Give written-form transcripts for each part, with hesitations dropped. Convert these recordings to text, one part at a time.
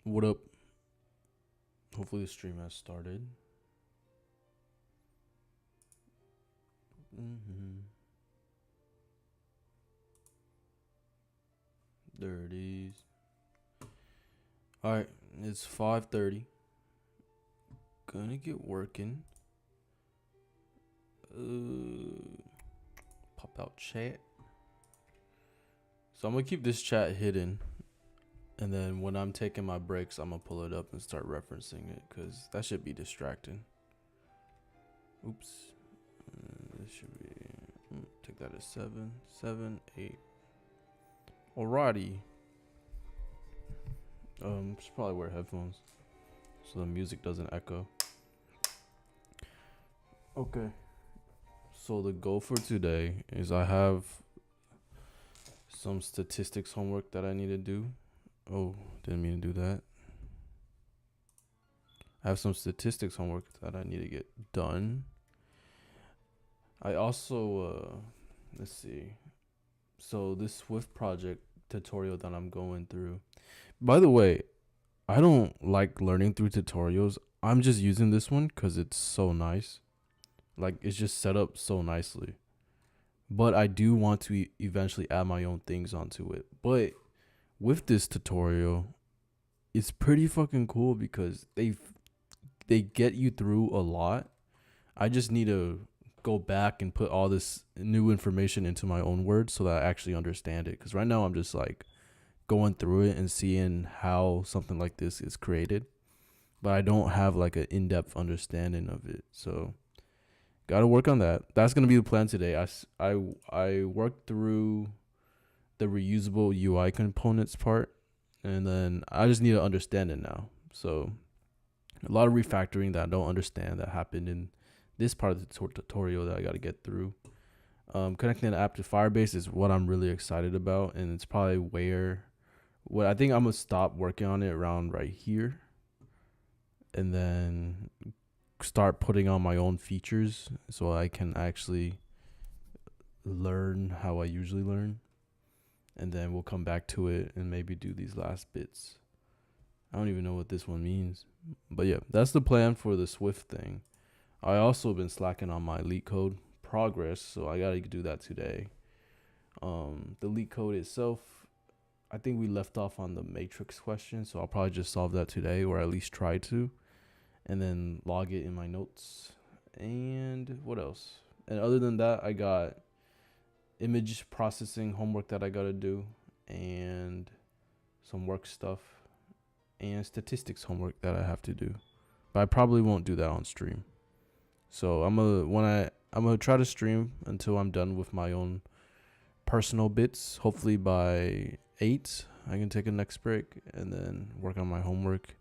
What up? Hopefully the stream has started. There it is. All right, it's 5:30. Gonna get working. Pop out chat. So I'm gonna keep this chat hidden, and then when I'm taking my breaks, I'm gonna pull it up and start referencing it, cause that should be distracting. Oops. This should be. Take that as 7, 7, 8. Alrighty. Should probably wear headphones so the music doesn't echo. Okay. So the goal for today is I have some statistics homework that I need to do. Oh, didn't mean to do that. I have some statistics homework that I need to get done. I also, let's see. So this Swift project tutorial that I'm going through. By the way, I don't like learning through tutorials. I'm just using this one because it's so nice. Like, it's just set up so nicely. But I do want to eventually add my own things onto it. But with this tutorial, it's pretty fucking cool because they get you through a lot. I just need to go back and put all this new information into my own words so that I actually understand it. Because right now I'm just like going through it and seeing how something like this is created, but I don't have like an in-depth understanding of it. So gotta work on that. That's gonna be the plan today. I worked through the reusable UI components part, and then I just need to understand it now. So a lot of refactoring that I don't understand that happened in this part of the tutorial that I got to get through. Connecting the app to Firebase is what I'm really excited about, and it's probably what I think I'm gonna stop working on it around right here, and then start putting on my own features so I can actually learn how I usually learn, and then we'll come back to it and maybe do these last bits. I don't even know what this one means, but yeah, that's the plan for the Swift thing. I also been slacking on my leak code progress, so I gotta do that today. The leak code itself, I think we left off on the matrix question, so I'll probably just solve that today, or at least try to, and then log it in my notes. And what else? And other than that, I got image processing homework that I gotta do, and some work stuff, and statistics homework that I have to do. But I probably won't do that on stream. So I'm gonna try to stream until I'm done with my own personal bits. Hopefully by 8 I can take a next break and then work on my homework.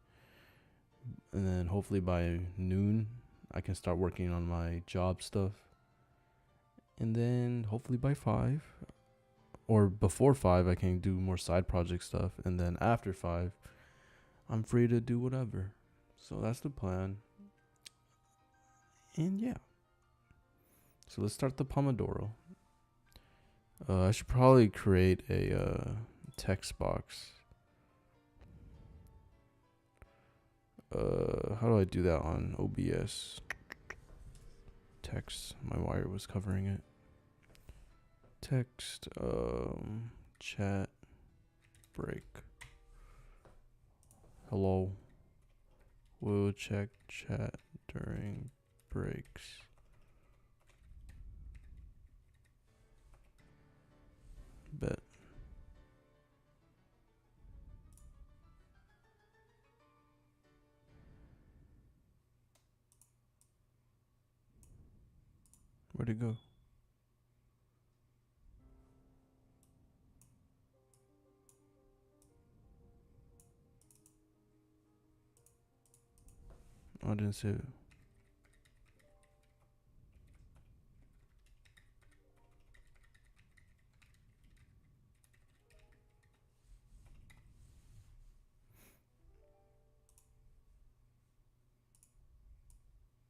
And then hopefully by noon I can start working on my job stuff. And then hopefully by 5 or before 5 I can do more side project stuff, and then after 5 I'm free to do whatever. So that's the plan. And yeah. So let's start the Pomodoro. I should probably create a text box. How do I do that on OBS? Text. My wire was covering it. Text. Chat. Break. Hello. We'll check chat during breaks. Bet. Where'd it go? Oh, I didn't save it.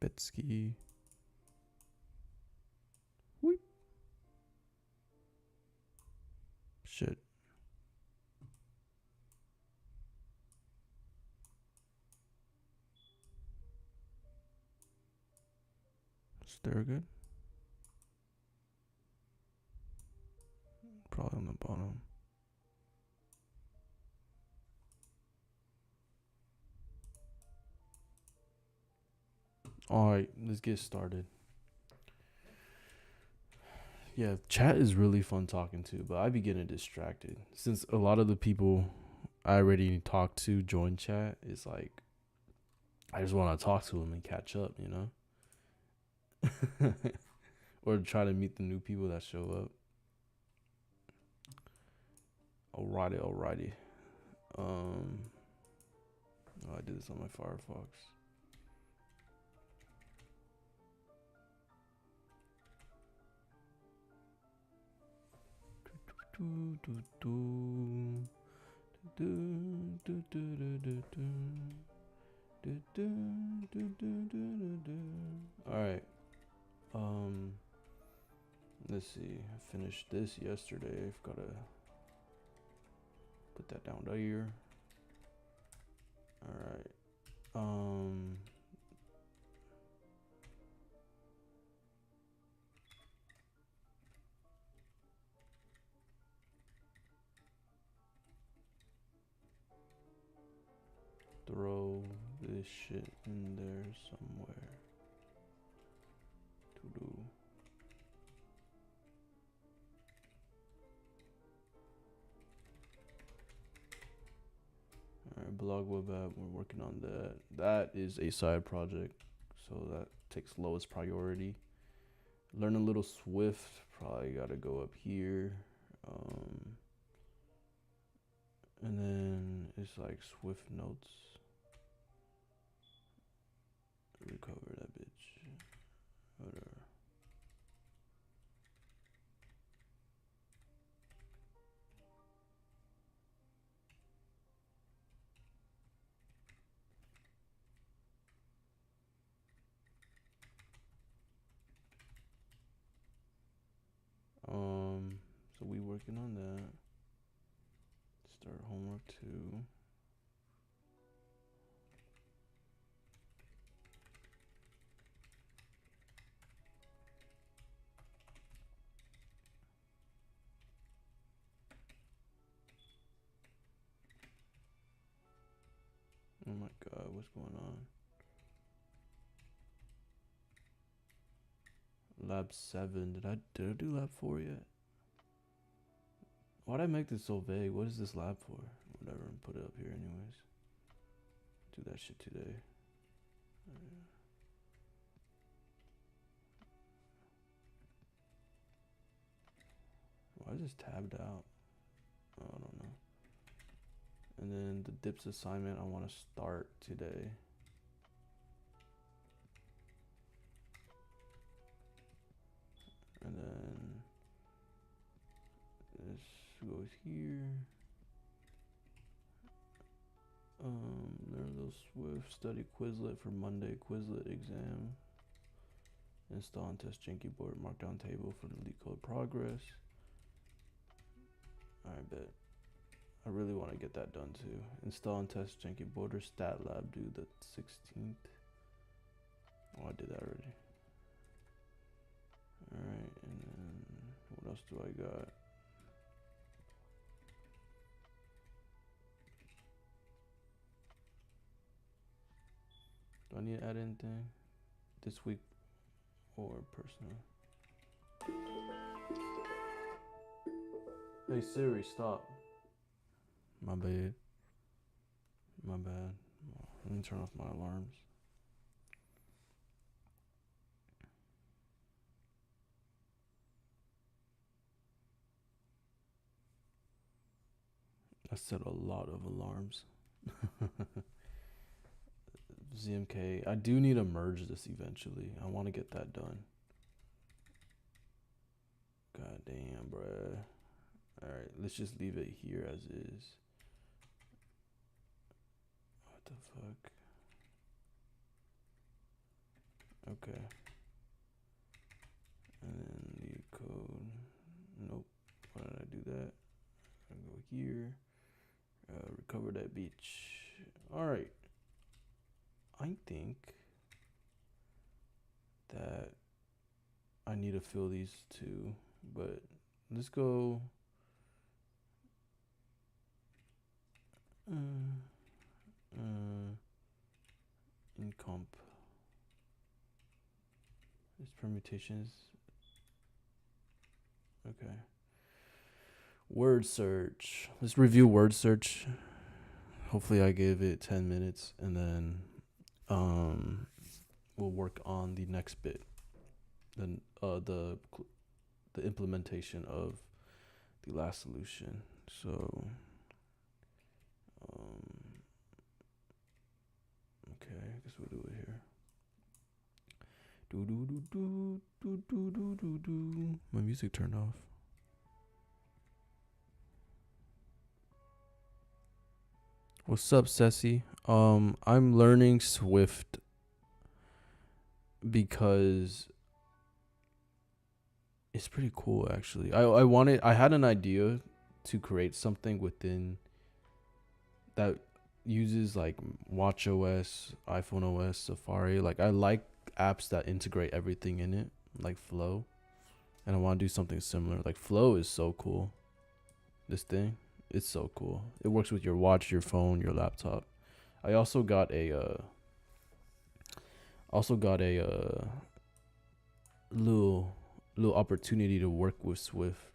Betsky. Whoop. Shit. There good? Probably on the bottom. Alright, let's get started. Yeah, chat is really fun talking to, but I be getting distracted. Since a lot of the people I already talked to join chat, it's like I just want to talk to them and catch up, you know? Or try to meet the new people that show up. Alrighty. I did this on my Firefox. All right. Let's see. I finished this yesterday. I've got to put that down there. All right. Throw this shit in there somewhere. To do. Alright, blog web app, we're working on that. That is a side project, so that takes lowest priority. Learn a little Swift, probably gotta go up here. And then it's like Swift notes. Recover that bitch. Whatever. So we working on that. Start homework 2. Oh my god, what's going on? Lab 7. Did I do lab 4 yet? Why'd I make this so vague? What is this lab for? Whatever, put it up here anyways. Do that shit today. Why is this tabbed out? Oh, I don't know. And then the dips assignment I want to start today. And then this goes here. Learn a little Swift, study Quizlet for Monday Quizlet exam. Install and test Janky board markdown table for the LeetCode progress. Alright, bet. I really want to get that done too. Install and test Janky Border Stat Lab due the 16th. Oh, I did that already. Alright, and then what else do I got? Do I need to add anything this week or personal? Hey Siri, stop. My bad. My bad. Let me turn off my alarms. I set a lot of alarms. ZMK. I do need to merge this eventually. I want to get that done. God damn, bruh. Alright, let's just leave it here as is. What the fuck? Okay. And then the code. Nope. Why did I do that? I go here. Recover that beach. Alright. I think that I need to fill these two, but let's go. Uh, in comp. There's permutations. Okay. Word search. Let's review word search. Hopefully I give it 10 minutes and then we'll work on the next bit. Then the implementation of the last solution. So okay, I guess we'll do it here. Do do do do do do do do do. My music turned off. What's up, Ceci? I'm learning Swift because it's pretty cool actually. I had an idea to create something within that uses like Watch OS, iPhone OS, Safari. Like I like apps that integrate everything in it, like Flow. And I want to do something similar. Like Flow is so cool. This thing, it's so cool. It works with your watch, your phone, your laptop. I also got a little opportunity to work with Swift.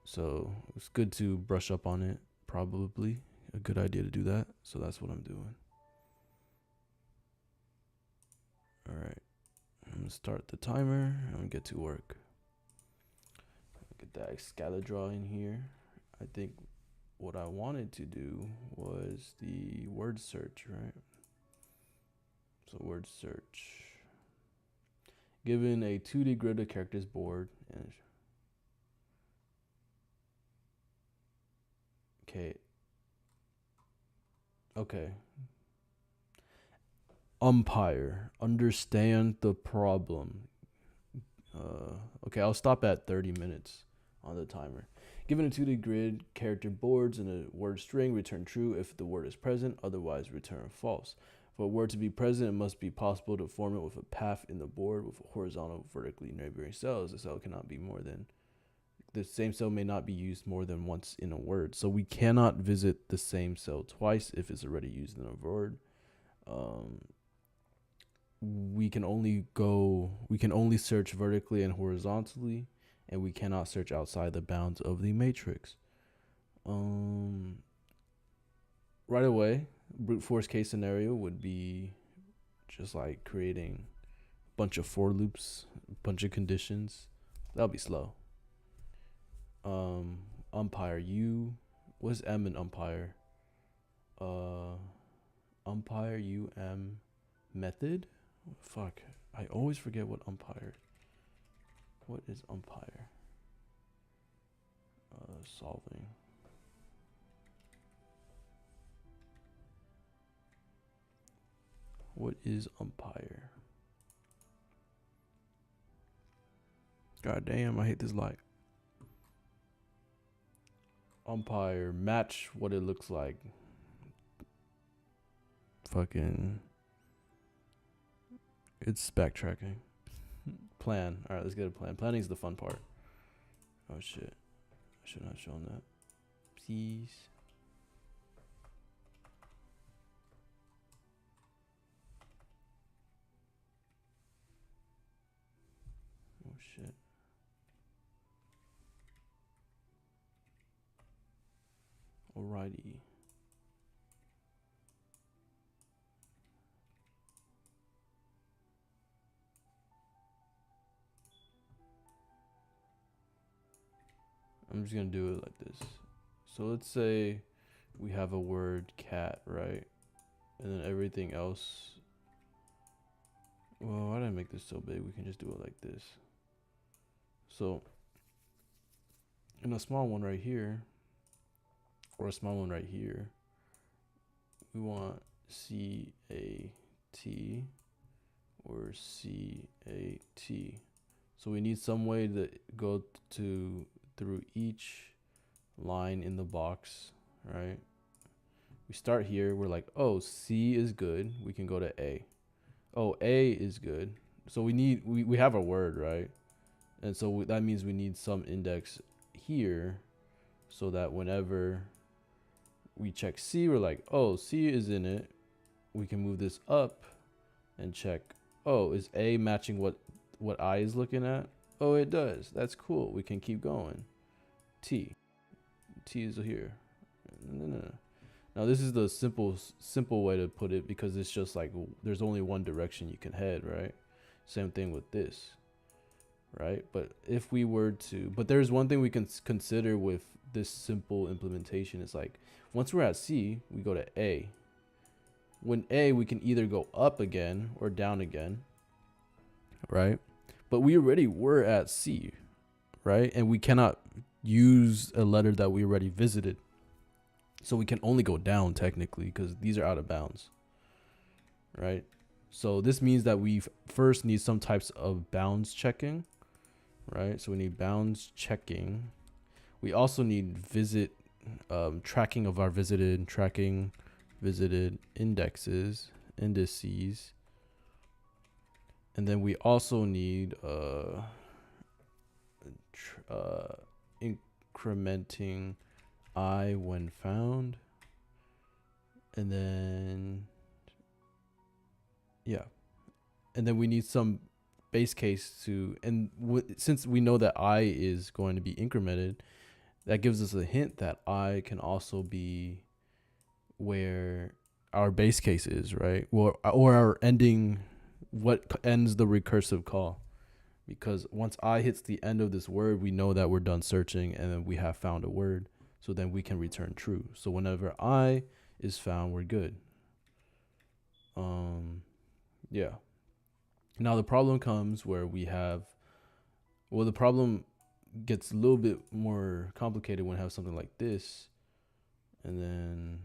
So it's good to brush up on it. Probably a good idea to do that. So that's what I'm doing. All right. I'm gonna start the timer. I'm gonna get to work. Get that Excalibur in here. I think what I wanted to do was the word search, right? So word search. Given a 2D grid of characters board and okay. Umpire. Understand the problem. Okay, I'll stop at 30 minutes on the timer. Given a 2D grid, character boards and a word string, return true if the word is present, otherwise return false. For a word to be present, it must be possible to form it with a path in the board with a horizontal, vertically neighboring cells. The cell cannot be more than the same cell may not be used more than once in a word. So we cannot visit the same cell twice if it's already used in a word. We can only search vertically and horizontally, and we cannot search outside the bounds of the matrix. Right away, brute force case scenario would be just like creating a bunch of for loops, a bunch of conditions. That'll be slow. Umpire U. What's M in umpire? Umpire UM method? Fuck. I always forget what umpire. What is umpire? Solving. What is umpire? God damn, I hate this light. Umpire, match what it looks like. Fucking. It's backtracking. Plan. Alright, let's get a plan. Planning is the fun part. Oh shit. I should not have shown that. Please. Oh shit. Alrighty. I'm just gonna do it like this. So let's say we have a word cat, right? And then everything else. Well, why did I make this so big? We can just do it like this. So in a small one right here, or a small one right here, we want C-A-T or C-A-T. So we need some way to go through each line in the box, right? We start here. We're like, oh, C is good. We can go to A. Oh, A is good. So we have a word, right? And so that means we need some index here, so that whenever we check C, we're like, oh, C is in it. We can move this up and check, oh, is A matching what I is looking at? Oh, it does. That's cool. We can keep going. T is here. No. Now this is the simple way to put it, because it's just like there's only one direction you can head, right? Same thing with this, right? But if we were to, but there's one thing we can consider with this simple implementation. It's like once we're at C, we go to A. When A, we can either go up again or down again, right? But we already were at C, right? And we cannot use a letter that we already visited. So we can only go down technically, because these are out of bounds, right? So this means that we first need some types of bounds checking, right? So we need bounds checking. We also need tracking of our visited indices. And then we also need incrementing I when found. And then and then we need some base case to, and since we know that I is going to be incremented, that gives us a hint that I can also be where our base case is, right? Or our ending, what ends the recursive call. Because once I hits the end of this word, we know that we're done searching and then we have found a word. So then we can return true. So whenever I is found, we're good. Yeah. Now the problem comes where we have, the problem gets a little bit more complicated when we have something like this, and then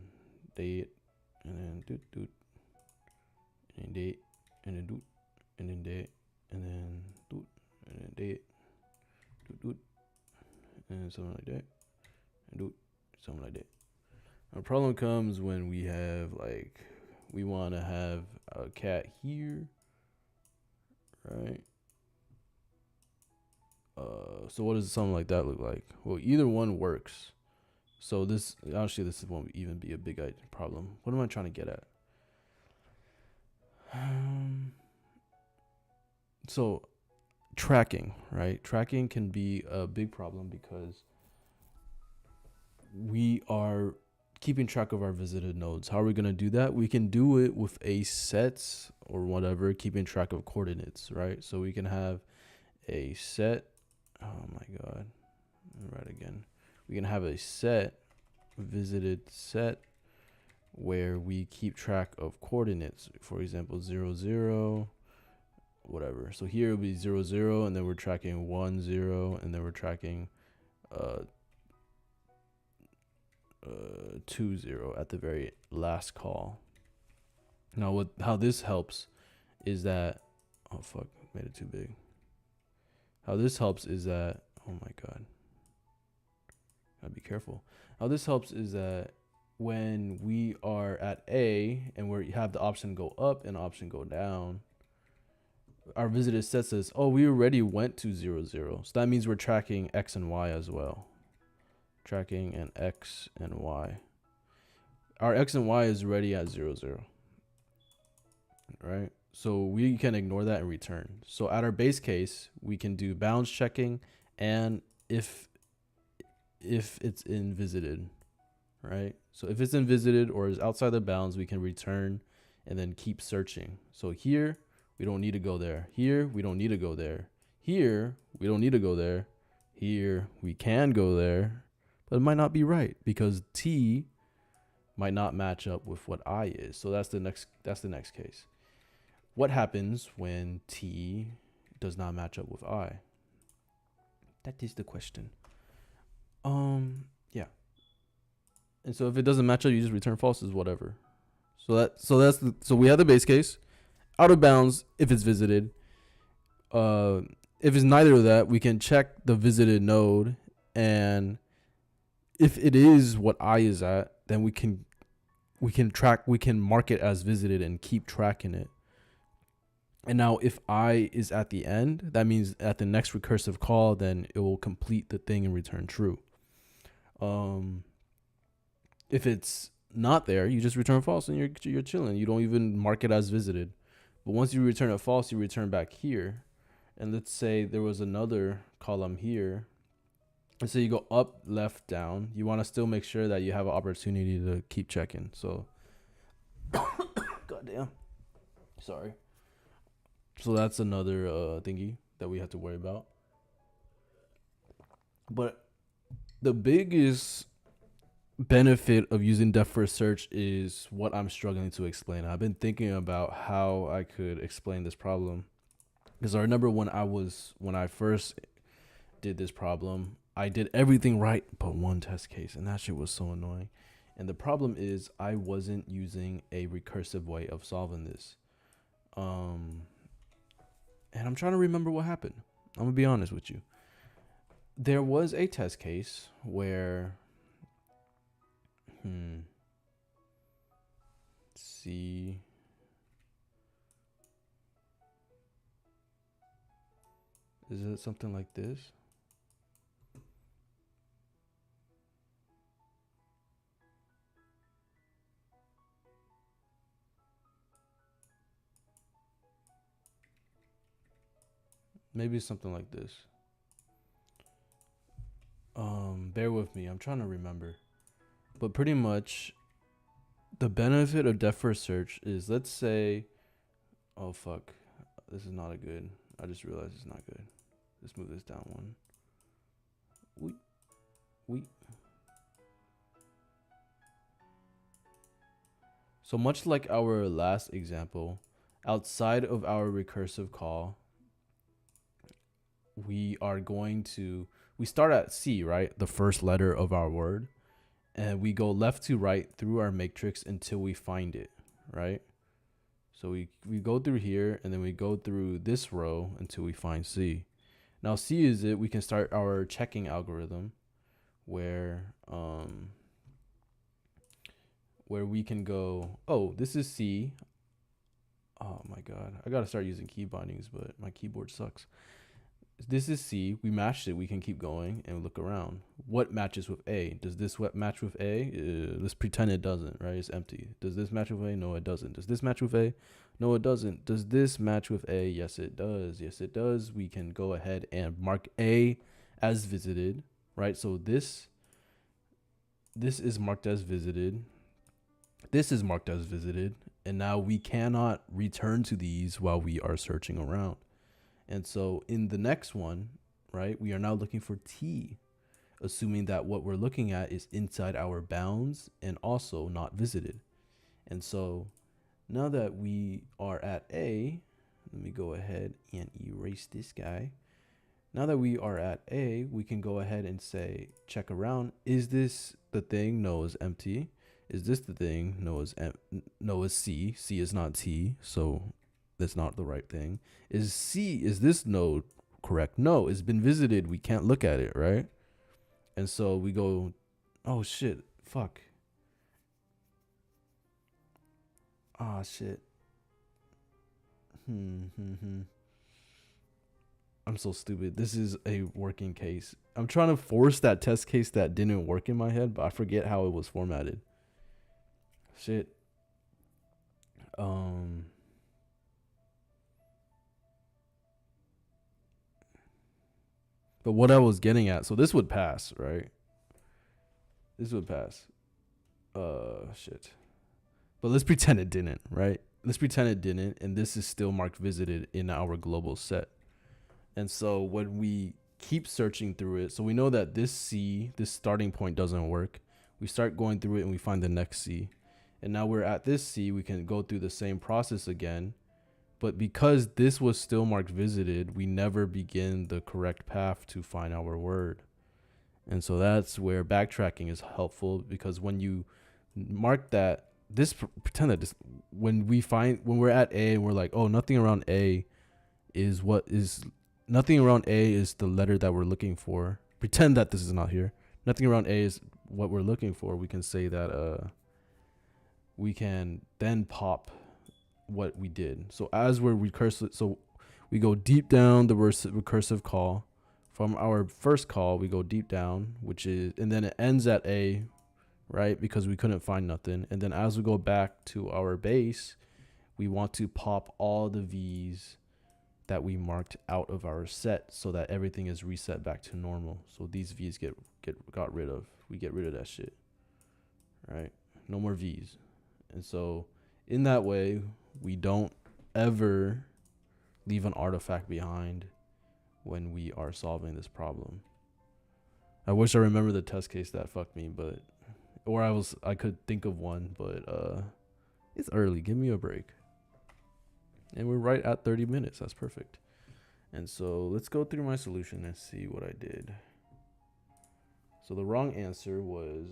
date, and then doot, and then date, and then doot, and then date, and then doot, and then date, doot, and then something like that, and doot, something like that. The problem comes when we have we want to have a cat here, right? So what does something like that look like? Well, either one works. So this won't even be a big problem. What am I trying to get at? So tracking, right? Tracking can be a big problem because we are keeping track of our visited nodes. How are we going to do that? We can do it with a set or whatever, keeping track of coordinates, right? So we can have a set. Oh my God. Right again. We can have a visited set where we keep track of coordinates. For example, 0, 0, whatever. So here it'll be 0, 0, and then we're tracking 1, 0, and then we're tracking 2, 0 at the very last call. Now how this helps is that, oh fuck, made it too big. How this helps is that, oh my God, gotta be careful. How this helps is that when we are at A and we have the option go up and option go down, our visited set says, oh, we already went to 0, 0. So that means we're tracking X and Y as well. Tracking an X and Y. Our X and Y is already at 0, 0. Right? So we can ignore that and return. So at our base case, we can do bounds checking, and if it's in visited, right? So if it's in visited or is outside the bounds, we can return and then keep searching. So here, we don't need to go there. Here, we don't need to go there. Here, we don't need to go there. Here, we can go there, but it might not be right because T might not match up with what I is. So that's the next case. What happens when T does not match up with I? That is the question. Yeah. And so if it doesn't match up, you just return false, is whatever. So we have the base case. Out of bounds if it's visited. If it's neither of that, we can check the visited node, and if it is what I is at, then we can mark it as visited and keep tracking it. And now if I is at the end, that means at the next recursive call, then it will complete the thing and return true. Um, if it's not there, you just return false and you're chilling. You don't even mark it as visited. But once you return it false, you return back here. And let's say there was another column here. Let's say you go up, left, down. You want to still make sure that you have an opportunity to keep checking. So, goddamn. Sorry. So that's another thingy that we have to worry about. But the biggest benefit of using depth first search is what I'm struggling to explain. I've been thinking about how I could explain this problem, because I remember when I first did this problem, I did everything right but one test case, and that shit was so annoying. And the problem is I wasn't using a recursive way of solving this. And I'm trying to remember what happened. I'm gonna be honest with you. There was a test case where let's see. Is it something like this? Maybe something like this. Bear with me. I'm trying to remember. But pretty much the benefit of depth first search is, let's say, oh fuck, this is not a good. I just realized it's not good. Let's move this down one. We. So much like our last example, outside of our recursive call, we start at C, right? The first letter of our word. And we go left to right through our matrix until we find it, right? So we go through here, and then we go through this row until we find C. Now C is it. We can start our checking algorithm where we can go, oh, this is C. Oh my God, I gotta start using key bindings, but my keyboard sucks. This is C. We matched it. We can keep going and look around. What matches with A? Does this match with A? Let's pretend it doesn't, right? It's empty. Does this match with A? No, it doesn't. Does this match with A? No, it doesn't. Does this match with A? Yes, it does. Yes, it does. We can go ahead and mark A as visited, right? So this is marked as visited. This is marked as visited. And now we cannot return to these while we are searching around. And so in the next one, right, we are now looking for T, assuming that what we're looking at is inside our bounds and also not visited. And so now that we are at A, let me go ahead and erase this guy. Now that we are at A, we can go ahead and say, check around. Is this the thing? No, is empty. Is this the thing? No, is C. C is not T, so that's not the right thing. Is this node correct? No, it's been visited. We can't look at it, right? And so we go, oh shit, fuck. Ah, shit. I'm so stupid. This is a working case. I'm trying to force that test case that didn't work in my head, but I forget how it was formatted. Shit. But what I was getting at, so this would pass, right? This would pass. Shit. But let's pretend it didn't, right? Let's pretend it didn't, and this is still marked visited in our global set. And so when we keep searching through it, so we know that this C, this starting point doesn't work. We start going through it and we find the next C. And now we're at this C, we can go through the same process again. But because this was still marked visited, we never begin the correct path to find our word. And so that's where backtracking is helpful, because when you mark that, pretend that this, when we're at A and we're like, oh, nothing around A is the letter that we're looking for. Pretend that this is not here. Nothing around A is what we're looking for. We can say that we can then pop what we did. So as we're recursive, so we go deep down the recursive call. From our first call, we go deep down, which is, and then it ends at A, right? Because we couldn't find nothing. And then as we go back to our base, we want to pop all the V's that we marked out of our set so that everything is reset back to normal. So these V's got rid of. We get rid of that shit, right? No more V's. And so in that way, we don't ever leave an artifact behind when we are solving this problem. I wish I remember the test case that fucked me, but I could think of one, but it's early. Give me a break. And we're right at 30 minutes. That's perfect. And so let's go through my solution and see what I did. So the wrong answer was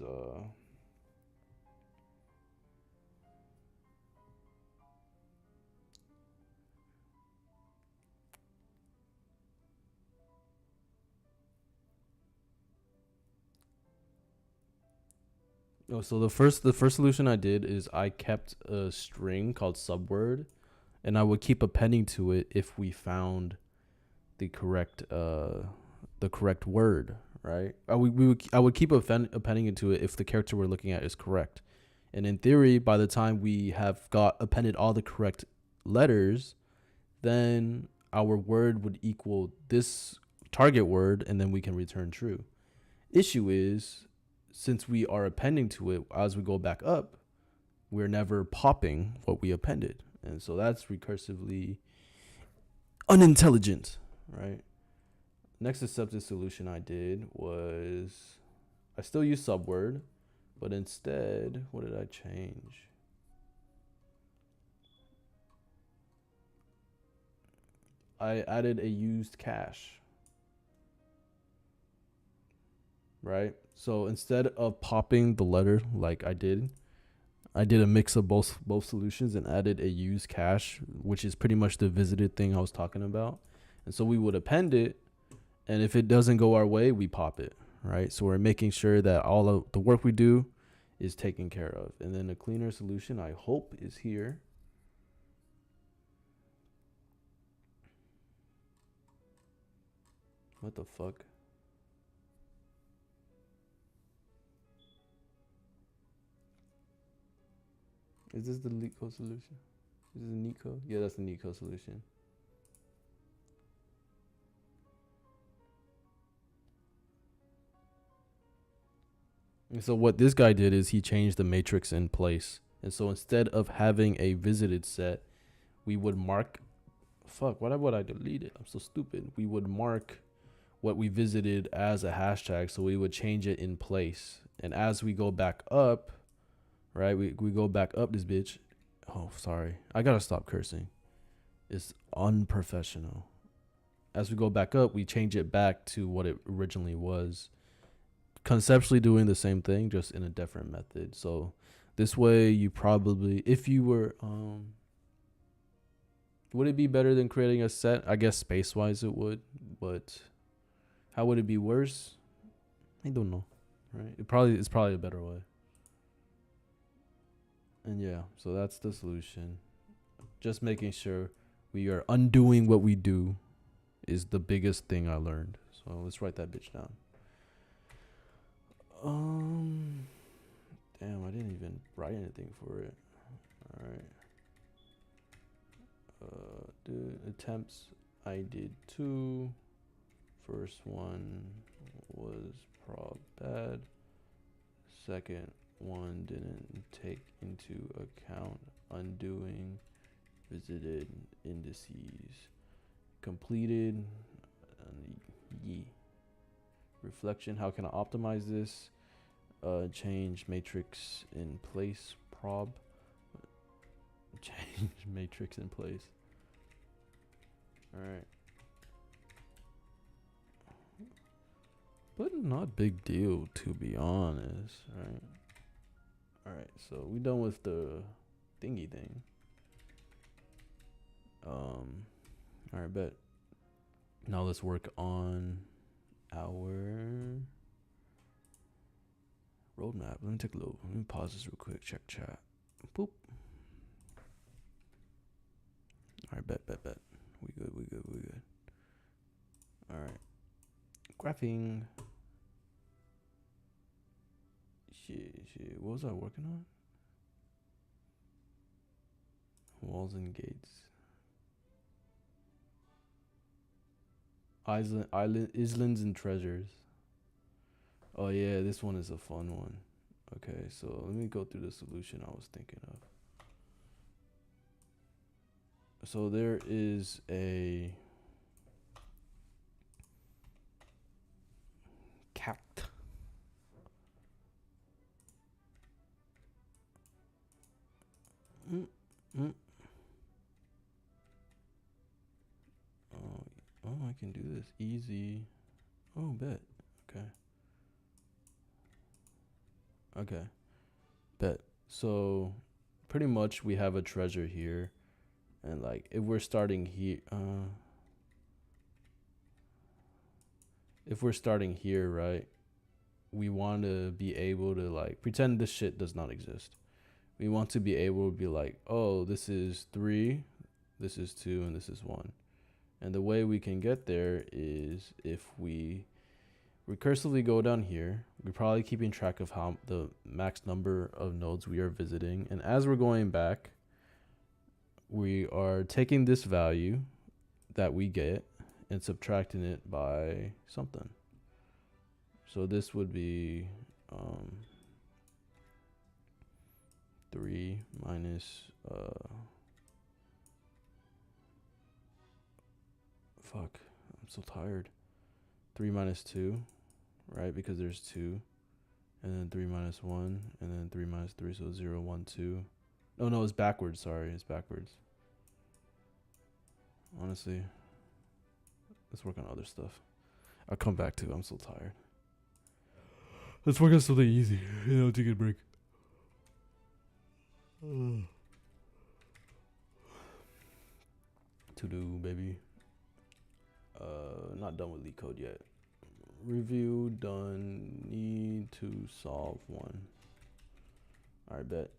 so the first solution I did is I kept a string called subword, and I would keep appending to it if we found the correct word, right? I would keep appending into it if the character we're looking at is correct. And in theory, by the time we have got appended all the correct letters, then our word would equal this target word, and then we can return true. Issue is, since we are appending to it as we go back up, we're never popping what we appended. And so that's recursively unintelligent, right? Next accepted solution I did was I still use subword, but instead, what did I change? I added a used cache, right? So instead of popping the letter like I did a mix of both solutions and added a used cache, which is pretty much the visited thing I was talking about. And so we would append it, and if it doesn't go our way, we pop it, right? So we're making sure that all of the work we do is taken care of. And then a cleaner solution, I hope, is here. What the fuck? Is this the LeetCode solution? Is this the NeetCode? Yeah, that's the NeetCode solution. And so what this guy did is he changed the matrix in place. And so instead of having a visited set, we would mark, why would I delete it? I'm so stupid. We would mark what we visited as a hashtag. So we would change it in place. And as we go back up, right, we go back up this bitch. Oh, sorry. I got to stop cursing. It's unprofessional. As we go back up, we change it back to what it originally was. Conceptually doing the same thing, just in a different method. So this way you probably, if you were, would it be better than creating a set? I guess space wise it would, but how would it be worse? I don't know, right? It's probably a better way. And yeah, so that's the solution. Just making sure we are undoing what we do is the biggest thing I learned. So let's write that bitch down. Damn, I didn't even write anything for it. All right. The attempts, I did 2. First one was prob bad. Second one didn't take into account undoing visited indices. Completed. Reflection, how can I optimize this? Change matrix in place. Prob. Change matrix in place. All right. But not big deal, to be honest, right? All right, so we done with the thingy thing. All right, bet. Now let's work on our roadmap. Let me pause this real quick. Check chat. Boop. right, bet. We good. All right. Graphing. Shit. What was I working on? Walls and gates. Islands and treasures. Oh yeah, this one is a fun one. Okay, so let me go through the solution I was thinking of. So there is a cat. Mm, mm. Oh, I can do this easy. Oh, bet. Okay, bet. So pretty much we have a treasure here, and like if we're starting here, right? We want to be able to like pretend this shit does not exist. We want to be able to be like, oh, this is 3, this is 2, and this is 1. And the way we can get there is if we recursively go down here. We're probably keeping track of how the max number of nodes we are visiting. And as we're going back, we are taking this value that we get and subtracting it by something. So this would be 3 minus fuck, I'm so tired. 3 minus 2, right? Because there's 2. And then 3 minus 1, and then 3 minus 3, so 0, 1, 2. No, it's backwards. Sorry, it's backwards. Honestly, let's work on other stuff. I'll come back to it. I'm so tired. Let's work on something easy. Take a break. To do, baby. Not done with LeetCode yet. Review done. Need to solve 1. Alright, bet.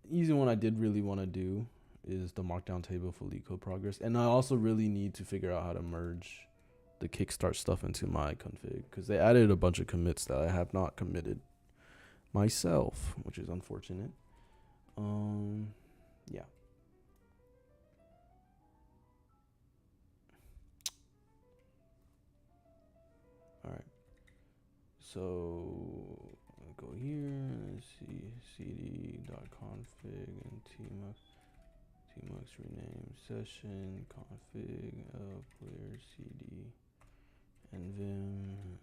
Easy one I did really want to do is the markdown table for LeetCode progress. And I also really need to figure out how to merge the Kickstart stuff into my config, because they added a bunch of commits that I have not committed myself, which is unfortunate. Yeah. All right. So go here. Let's see, cd.config and tmux rename session config player cd and vim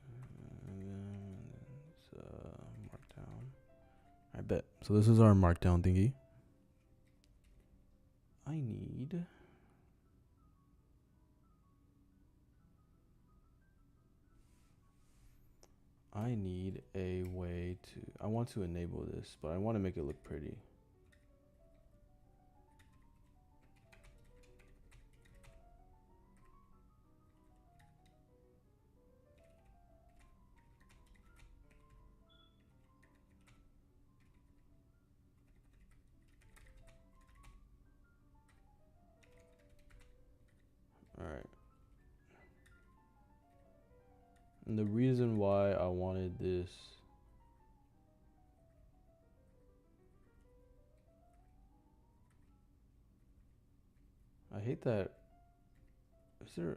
it's markdown. I bet. So this is our markdown thingy. I need a way to, I want to enable this, but I want to make it look pretty. All right. And the reason why I wanted this I hate that. Is there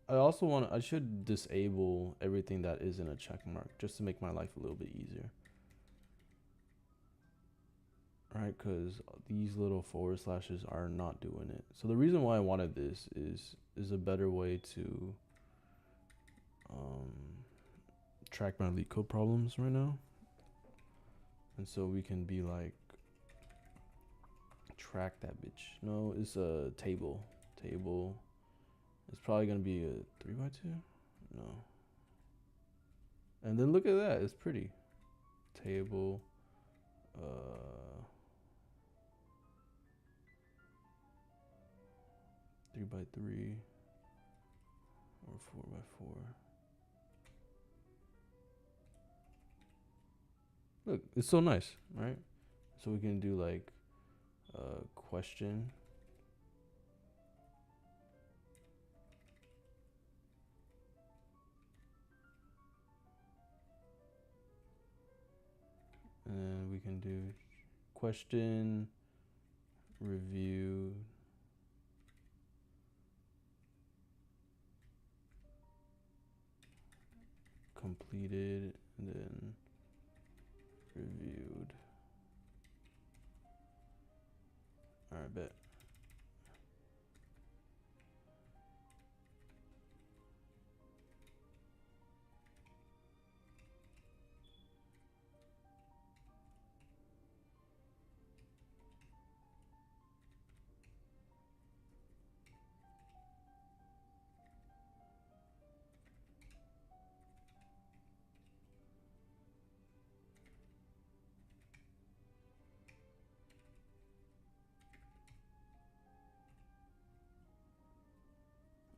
I also want I should disable everything that isn't a check mark just to make my life a little bit easier. Right, because these little forward slashes are not doing it. So the reason why I wanted this is a better way to track my LeetCode problems right now. And so we can be like, track that bitch. No, it's a table. It's probably gonna be a 3x2. No. And then look at that. It's pretty. Table. 3x3 or 4x4. Look, it's so nice, right? So we can do like question can do question, review, completed, and then reviewed. All right, bet.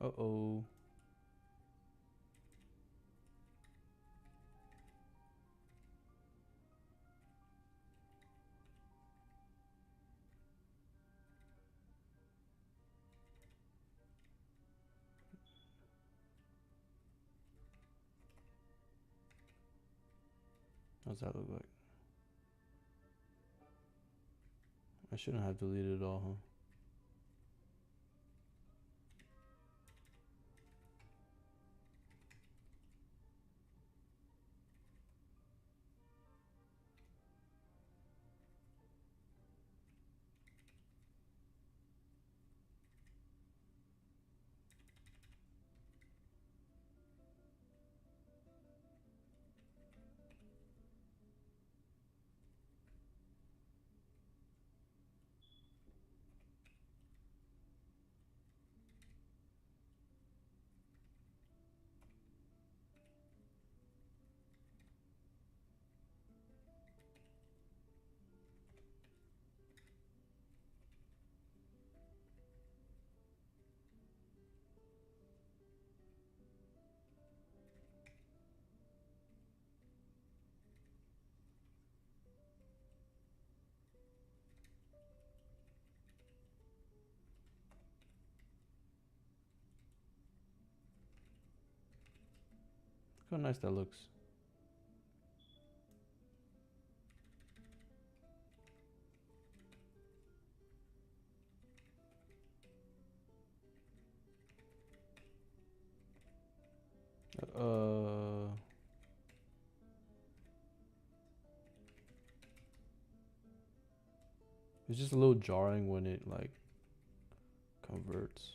Uh-oh. How's that look like? I shouldn't have deleted it all, huh? Look how nice that looks. Uh, it's just a little jarring when it like converts.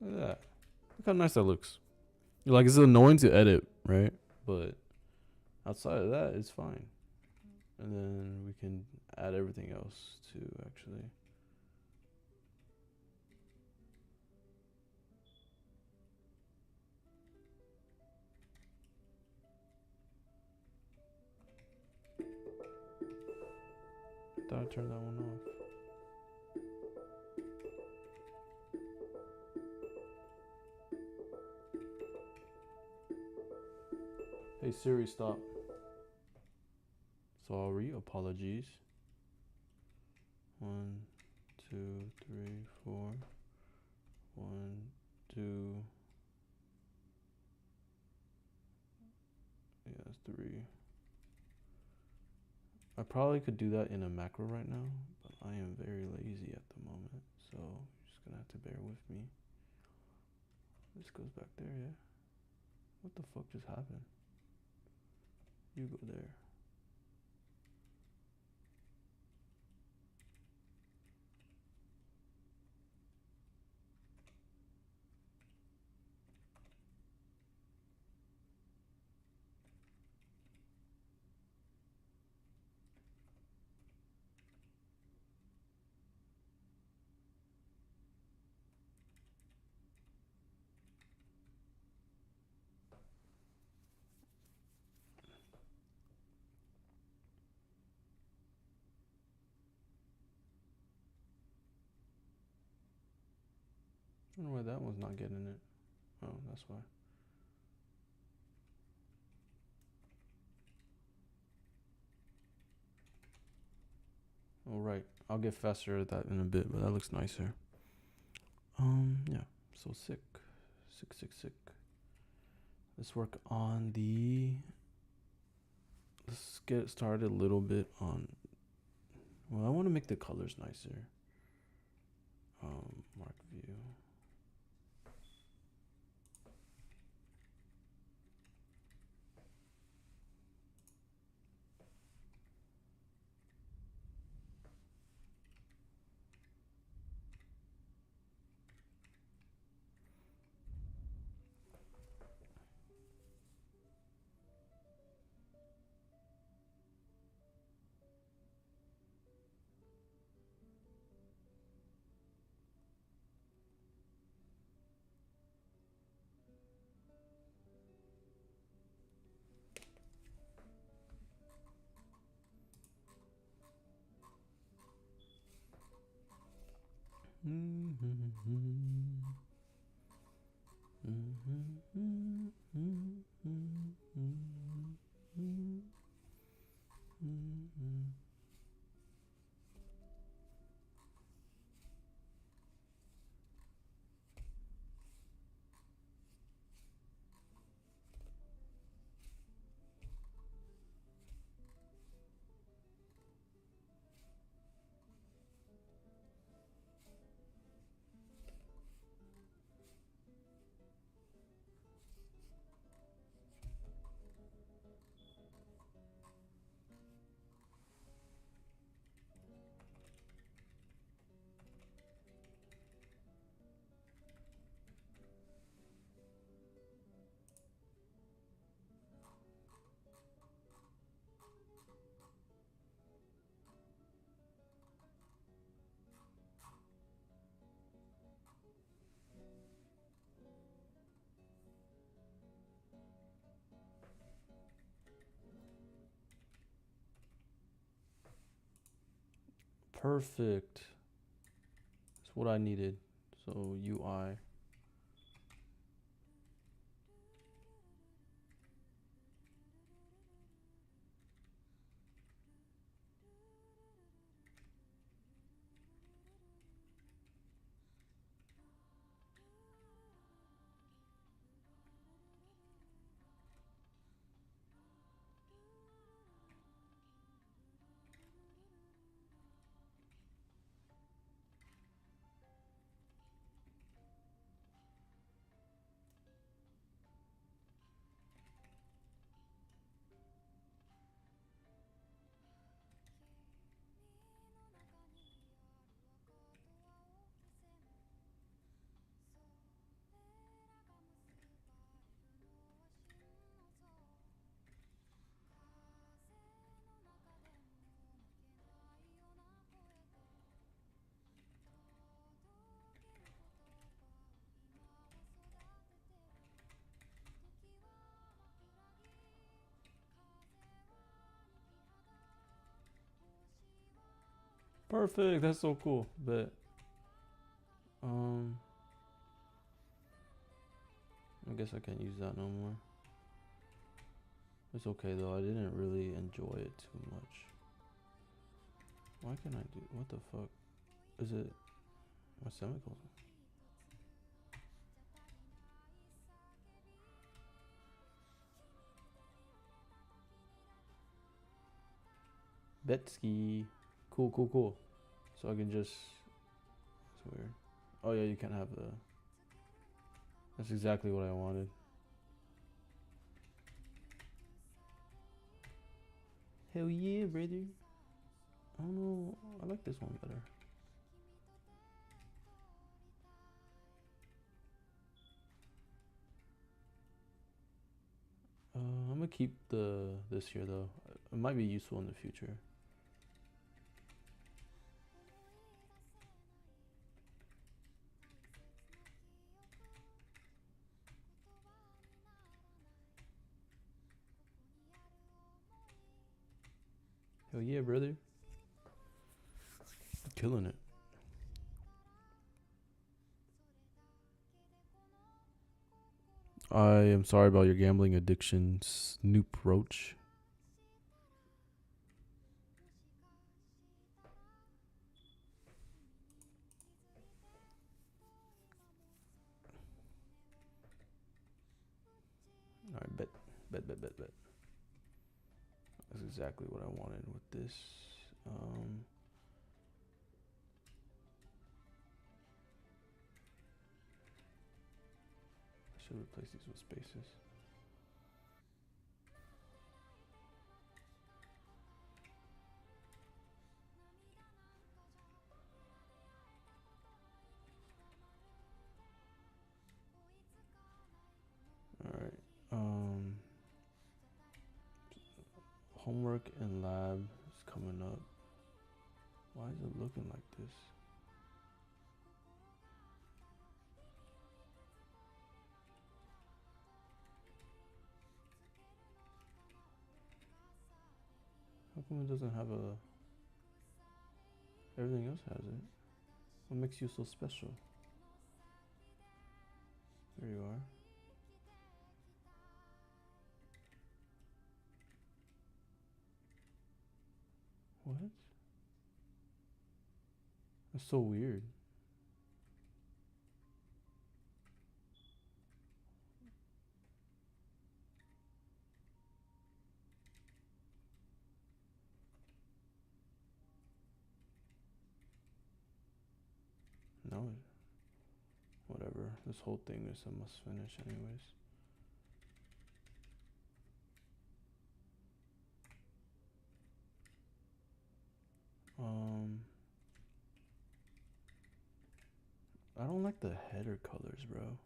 Look at that. Look how nice that looks. Like, it's annoying to edit, right? But outside of that, it's fine. And then we can add everything else too, actually. I thought I turned that one off. Hey Siri, stop. Sorry, apologies. 1, 2, 3, 4. 1, 2. Yeah, that's 3. I probably could do that in a macro right now, but I am very lazy at the moment, so you're just gonna have to bear with me. This goes back there, yeah? What the fuck just happened? You go there. I don't know why that one's not getting it. Oh, that's why. All right, I'll get faster at that in a bit, but that looks nicer. Yeah. So sick, sick, sick, sick. Let's work on the. Let's get started a little bit on. Well, I want to make the colors nicer. Mark view. Perfect. That's what I needed. So UI. Perfect. That's so cool. But um, I guess I can't use that no more. It's okay though. I didn't really enjoy it too much. Why can't I do? What the fuck? Is it my semicolon? Betsky. Cool, cool, cool. So I can just. It's weird. Oh yeah, you can't have the. That's exactly what I wanted. Hell yeah, brother. I don't know. I like this one better. I'm gonna keep the this here though. It might be useful in the future. Hell yeah, brother. Killing it. I am sorry about your gambling addiction, Snoop Roach. All right, bet. That's exactly what I wanted with this. I should replace these with spaces. All right. Homework and lab is coming up. Why is it looking like this? How come it doesn't have a... Everything else has it. What makes you so special? There you are. What? That's so weird. No, whatever. This whole thing is a must finish anyways. I don't like the header colors, bro.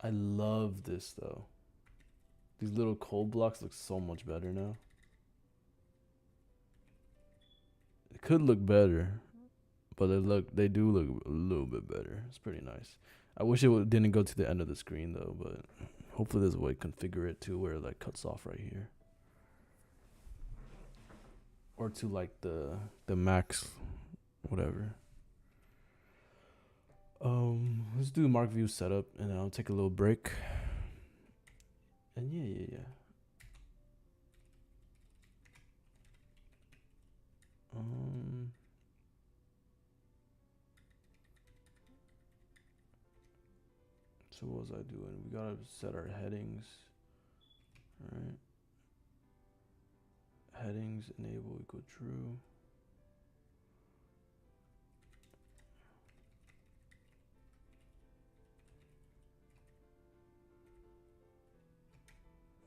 I love this though. These little cold blocks look so much better now. It could look better, but they do look a little bit better. It's pretty nice. I wish it didn't go to the end of the screen though, but hopefully there's a way to configure it to where it like cuts off right here. Or to like the max whatever. Let's do Mark View setup and then I'll take a little break. And yeah. So what was I doing? We gotta set our headings. Alright. Headings enable equal true.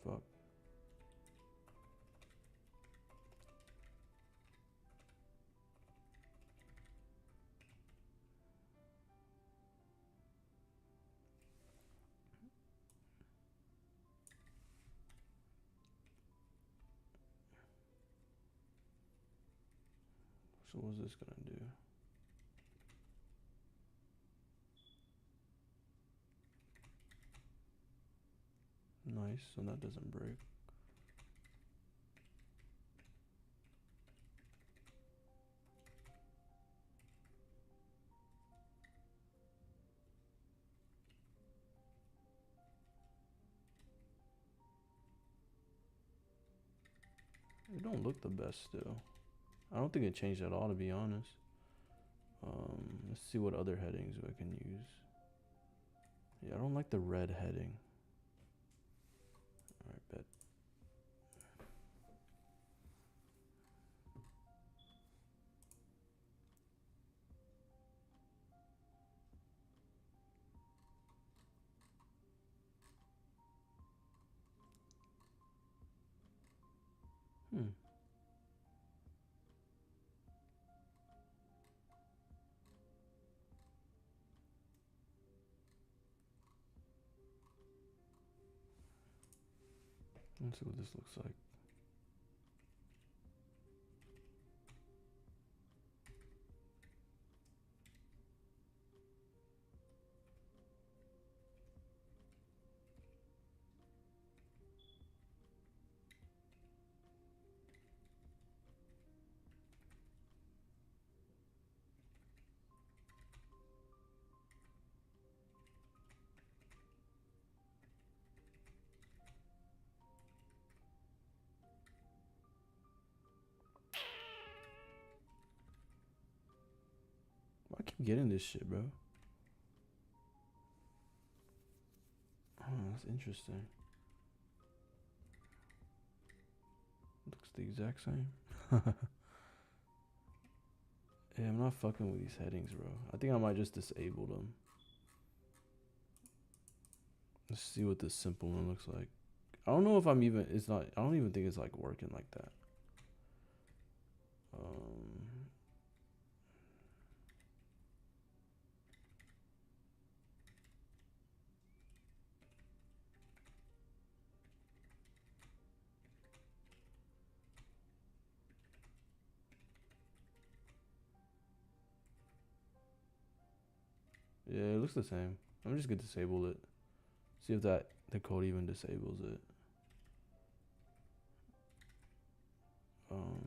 Fuck. So what's this gonna do? Nice, so that doesn't break. It don't look the best still. I don't think it changed at all to be honest. Let's see what other headings I can use. Yeah, I don't like the red heading. Alright, bet. Let's see what this looks like. I keep getting this shit, bro. Oh, that's interesting. Looks the exact same. Yeah, I'm not fucking with these headings, bro. I think I might just disable them. Let's see what this simple one looks like. I don't know if I'm even. It's not. I don't even think it's like working like that. Yeah, it looks the same. I'm just gonna disable it. See if that the code even disables it. Um.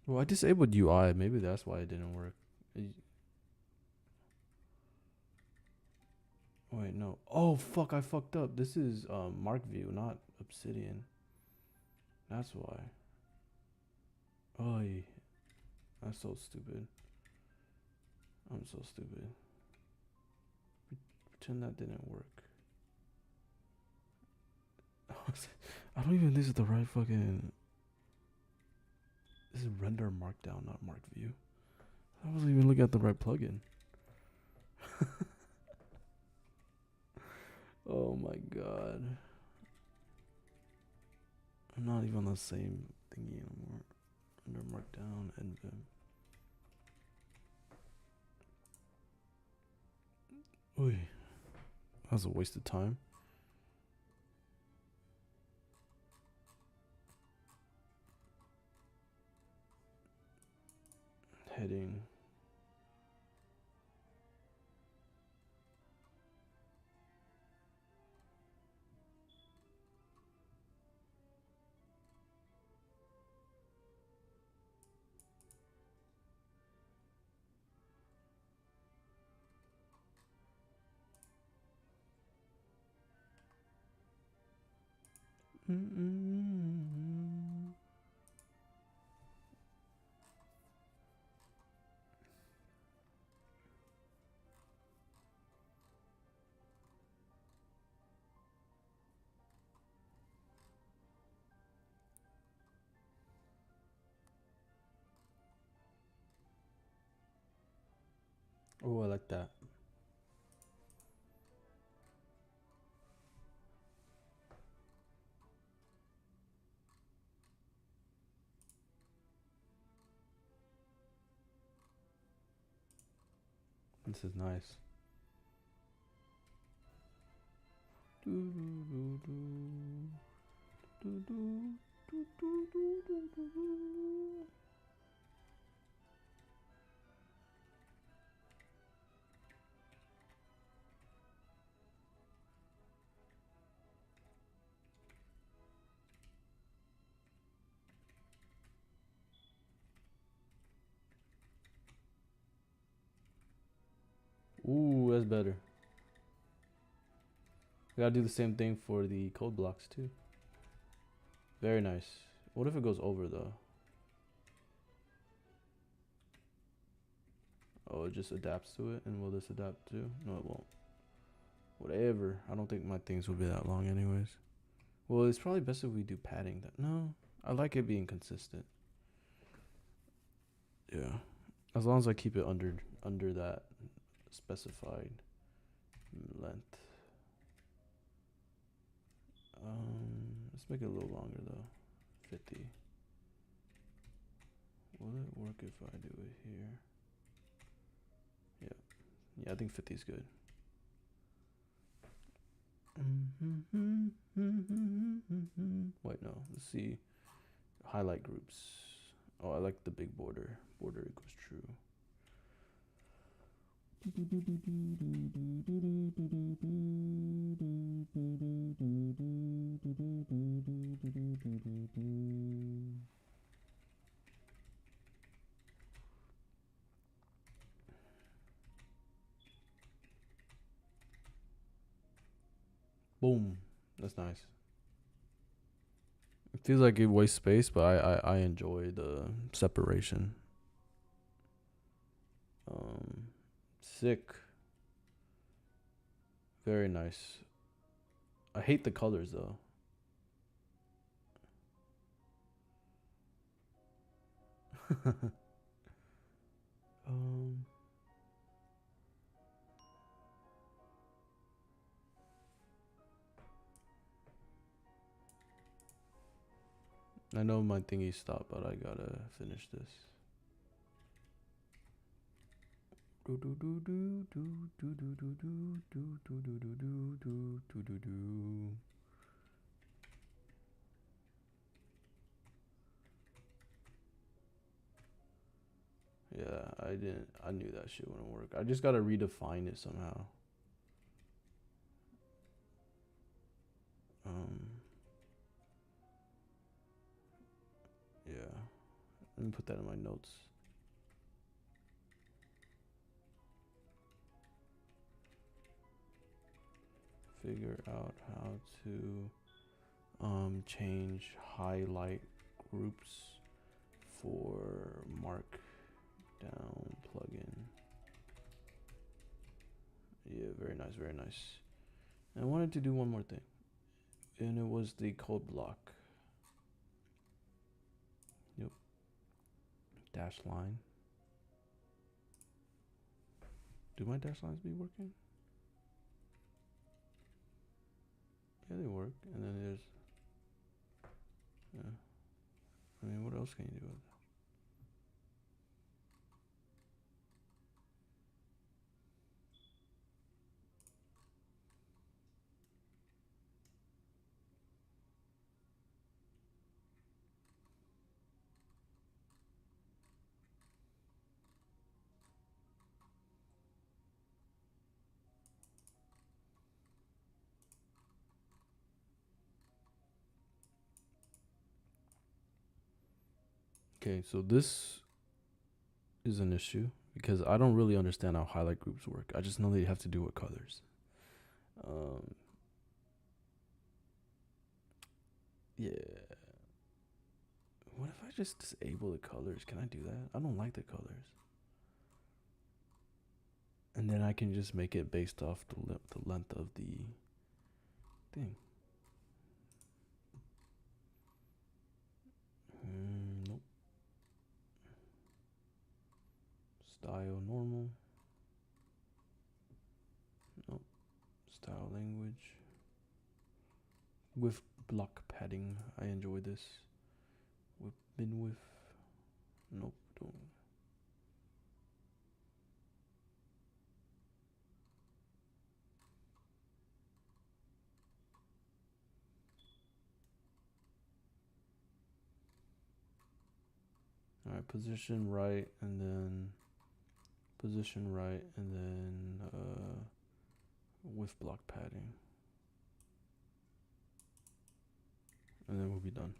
Well, I disabled UI. Maybe that's why it didn't work. Wait, no. Oh fuck! I fucked up. This is MarkView, not Obsidian. That's why. Oh, that's so stupid. I'm so stupid. Pretend that didn't work. I don't even think this is the right fucking. This is render markdown, not MarkView. I wasn't even looking at the right plugin. Oh my god. I'm not even on the same thingy anymore. Under markdown and Vim. Oy. That was a waste of time. Heading. Mm-mm. Oh, I like that. This is nice. Ooh, that's better. We gotta do the same thing for the code blocks too. Very nice. What if it goes over though? Oh, it just adapts to it, and will this adapt too? No, it won't. Whatever. I don't think my things will be that long anyways. Well, it's probably best if we do padding. That no, I like it being consistent. Yeah, as long as I keep it under that specified length. Let's make it a little longer though. 50. Will it work if I do it here? Yeah. Yeah, I think 50 is good. Wait, no. Let's see. Highlight groups. Oh, I like the big border. Border equals true. Boom. That's nice. It feels like it wastes space, but I enjoy the separation. Sick. Very nice. I hate the colors though. um I know my thingy stopped, but I gotta finish this. Do do do do do do do do do do do do do do do do do. Yeah, I knew that shit wouldn't work. I just gotta redefine it somehow. Um yeah. Let me put that in my notes. Figure out how to change highlight groups for Markdown plugin. Yeah, very nice, very nice. And I wanted to do one more thing, and it was the code block. Yep. Dash line. Do my dash lines be working? Yeah, they work. And then there's, yeah. I mean, what else can you do with it? Okay, so this is an issue because I don't really understand how highlight groups work. I just know they have to do with colors. Yeah. What if I just disable the colors? Can I do that? I don't like the colors. And then I can just make it based off the length of the thing. Nope. Style normal. Nope. Style language. With block padding. I enjoy this. With bin width. Nope. Don't. Alright, position right and then position right and then with block padding. And then we'll be done.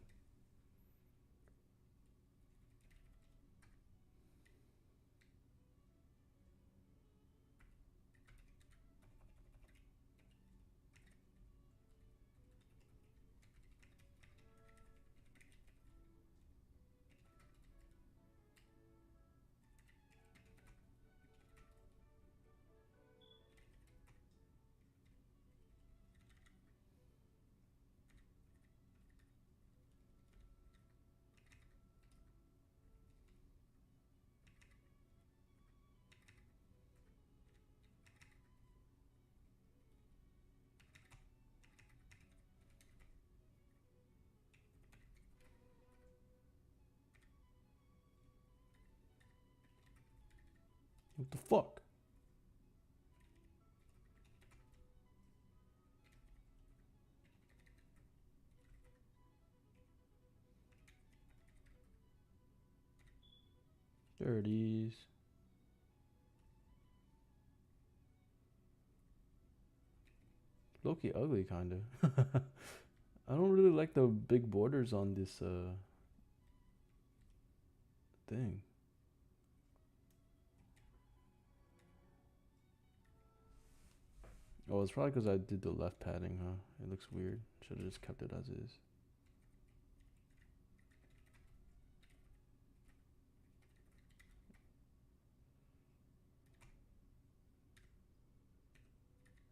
What the fuck? There it is. Low-key ugly, kinda. I don't really like the big borders on this thing. Oh, it's probably because I did the left padding, huh? It looks weird. Should have just kept it as is.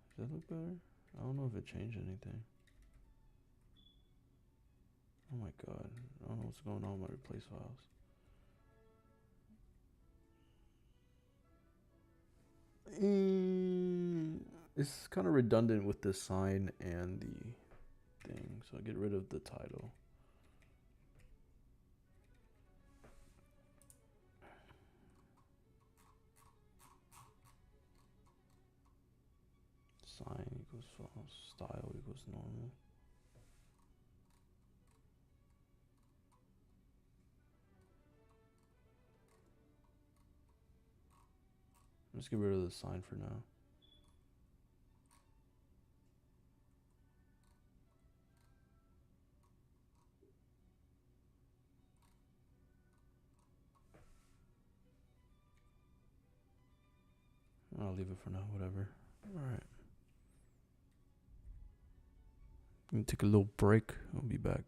Does that look better? I don't know if it changed anything. Oh my god. I don't know what's going on with my replace files. It's kind of redundant with the sign and the thing, so I get rid of the title. Sign equals false, style equals normal. Let's get rid of the sign for now. I'll leave it for now, whatever. Alright. Take a little break. I'll be back.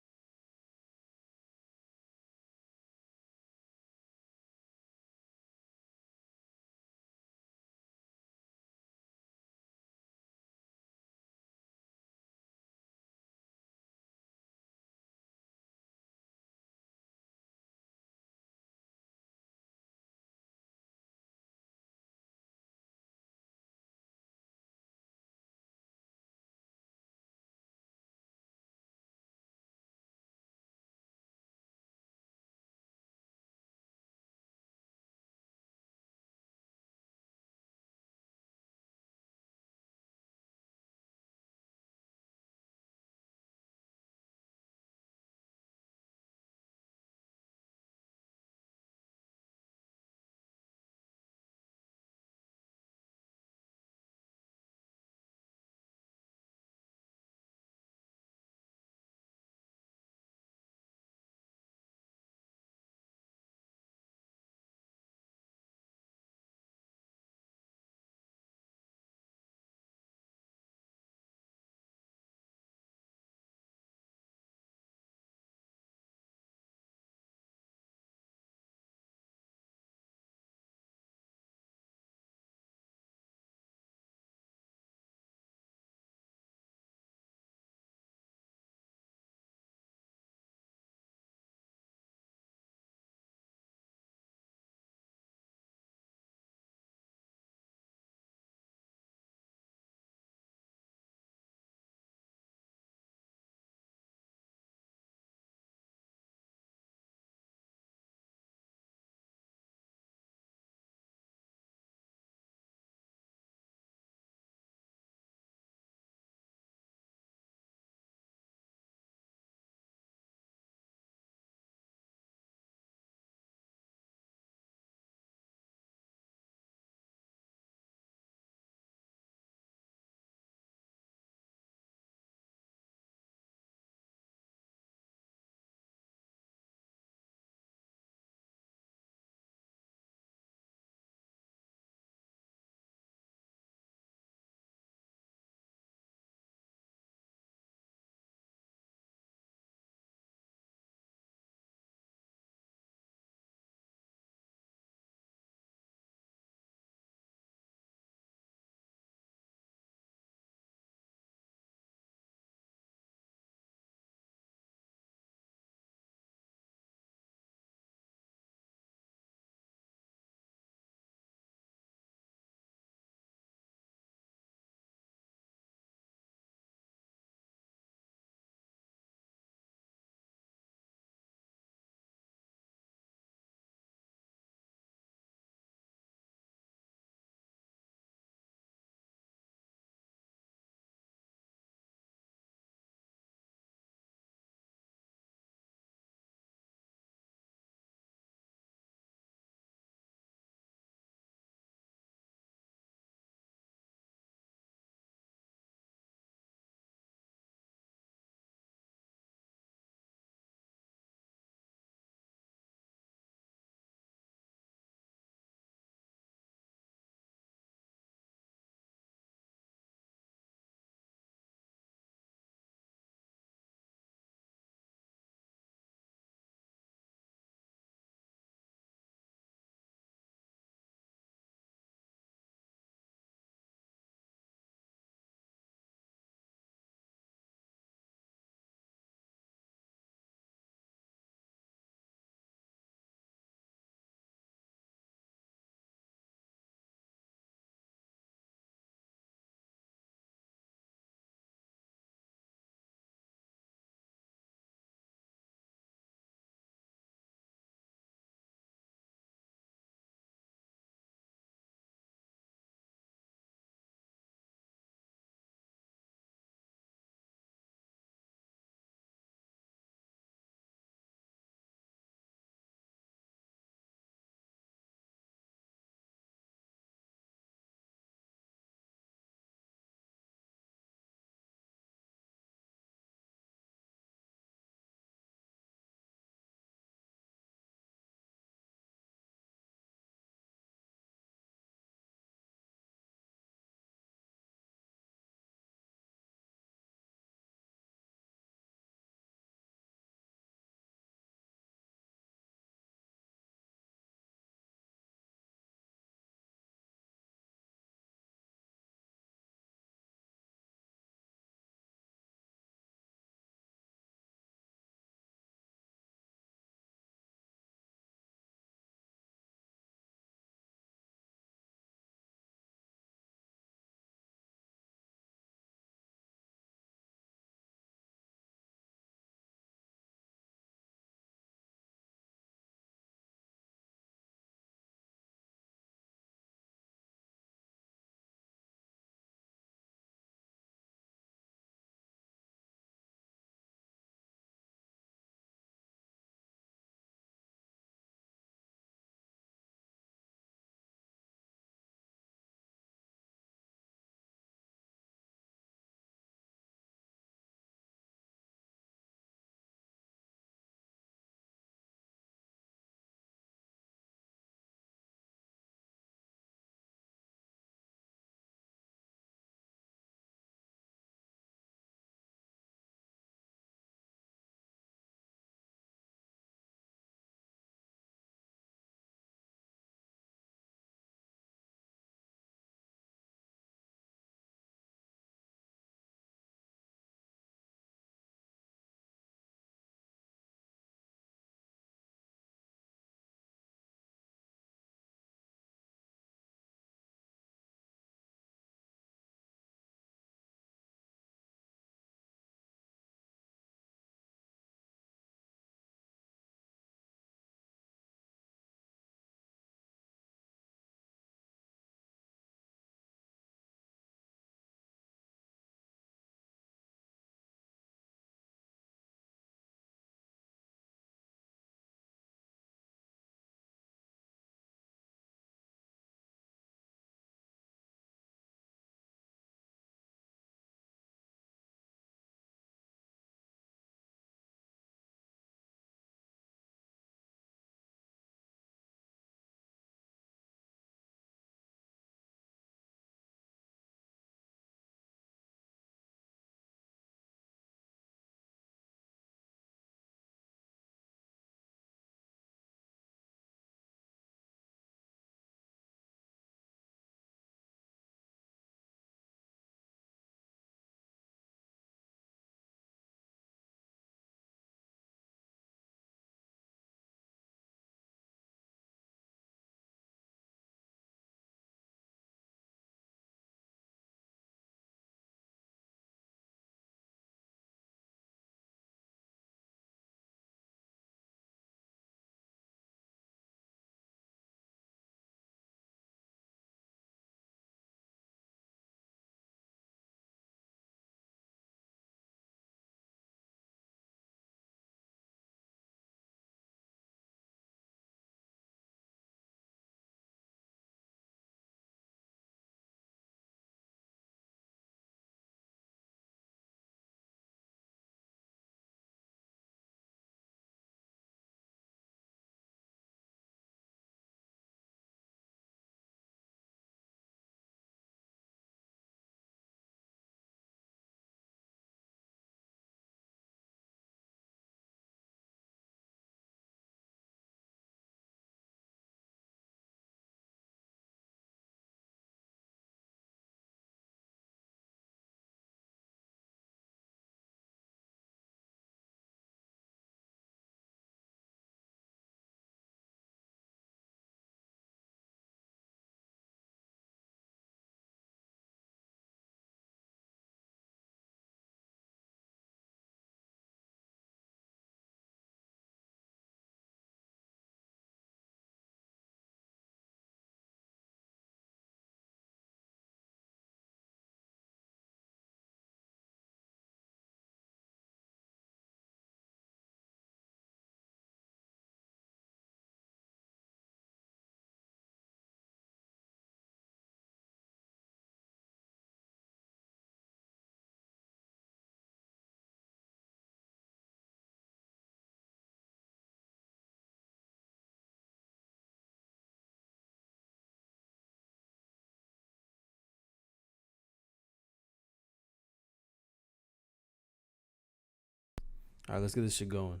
All right, let's get this shit going.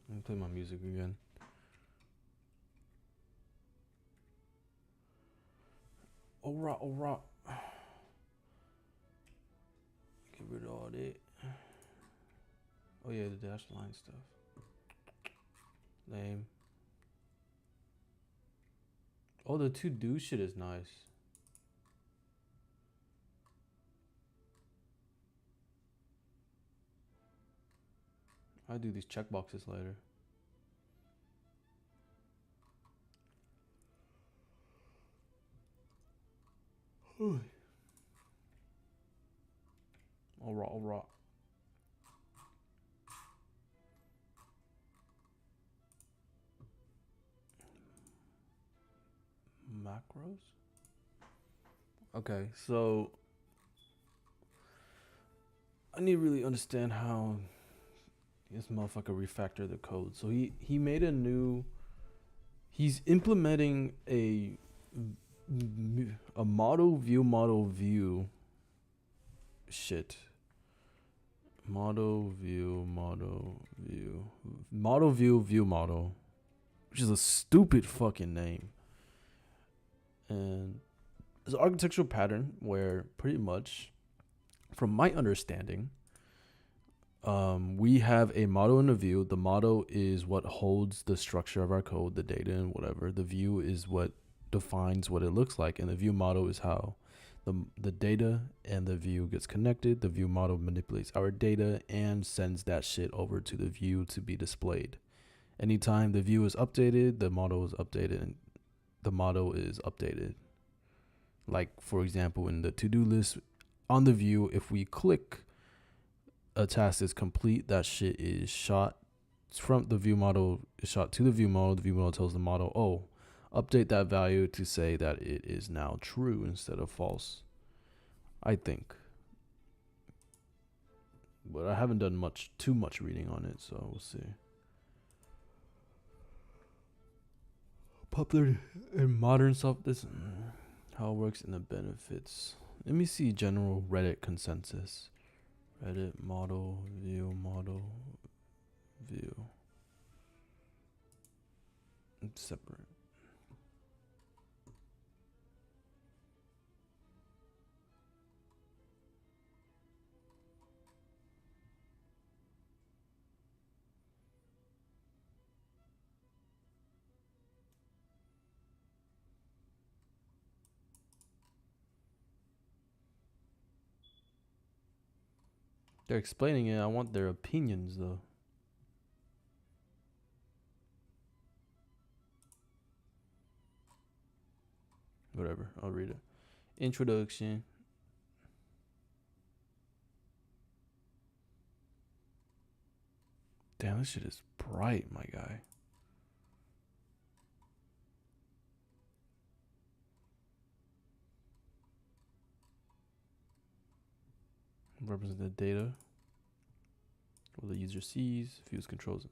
Let me play my music again. Alright, alright. Get rid of all that. Oh yeah, the dash line stuff. Lame. Oh, the to do shit is nice. I'll do these checkboxes later. Alright, alright. Macros? Okay, so I need to really understand how this motherfucker refactor the code. So he made a new. He's implementing a model view shit. Model view, which is a stupid fucking name. And it's an architectural pattern where pretty much, from my understanding, we have a model and a view. The model is what holds the structure of our code, the data and whatever. The view is what defines what it looks like, and the view model is how the data and the view gets connected. The view model manipulates our data and sends that shit over to the view to be displayed. Anytime the view is updated, the model is updated, and the model is updated. Like, for example, in the to-do list on the view, if we click a task is complete, that shit is shot from the view model, is shot to the view model. The view model tells the model, oh, update that value to say that it is now true instead of false. I think. But I haven't done too much reading on it, so we'll see. Popular in modern software, this how it works and the benefits. Let me see general Reddit consensus. Reddit model view. It's separate. They're explaining it. I want their opinions though. Whatever, I'll read it. Introduction. Damn, this shit is bright, my guy. Represent the data. What the user sees, views, controls it.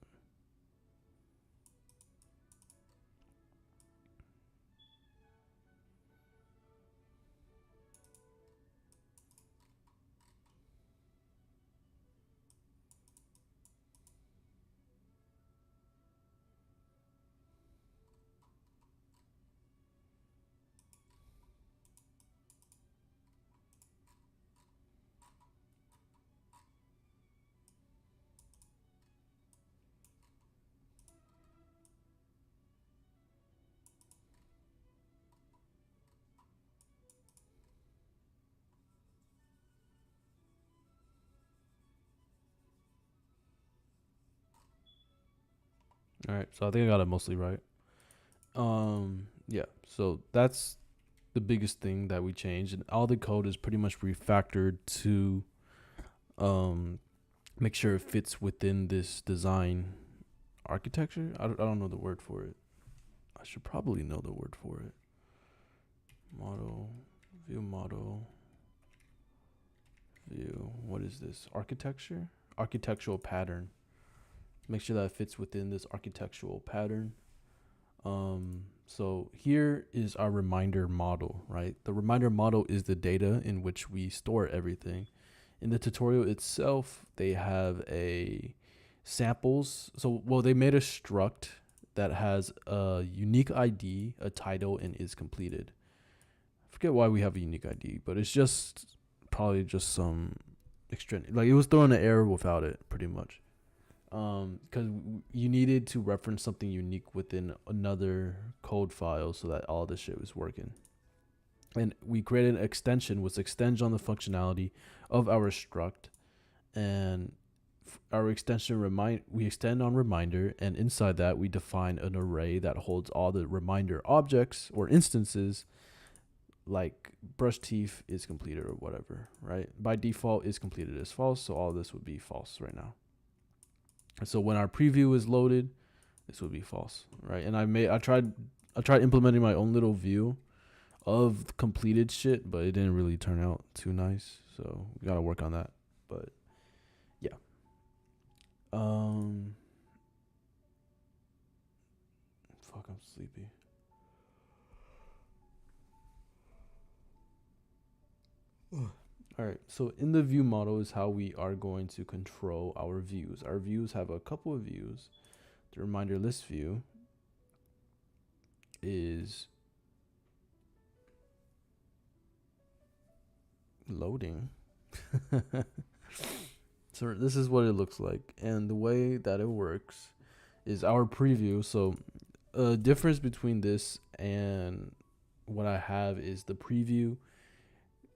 All right, so I think I got it mostly right. Yeah, so that's the biggest thing that we changed, and all the code is pretty much refactored to make sure it fits within this design architecture. I don't know the word for it. I should probably know the word for it. Model, view. What is this? Architecture? Architectural pattern. Make sure that it fits within this architectural pattern. So here is our reminder model, right? The reminder model is the data in which we store everything. In the tutorial itself, they have a samples. So, well, they made a struct that has a unique ID, a title, and is completed. I forget why we have a unique ID, but it's just probably just some extra. Like it was throwing an error without it, pretty much. Because you needed to reference something unique within another code file so that all this shit was working. And we created an extension which extends on the functionality of our struct, and our extension we extend on reminder, and inside that we define an array that holds all the reminder objects or instances, like brush teeth is completed or whatever, right? By default is completed as false, so all this would be false right now. And so when our preview is loaded, this would be false, right? And I tried implementing my own little view of completed shit, but it didn't really turn out too nice. So we gotta work on that. But yeah. Fuck, I'm sleepy. All right. So in the view model is how we are going to control our views. Our views have a couple of views. The reminder list view is loading. So this is what it looks like, and the way that it works is our preview. So a difference between this and what I have is the preview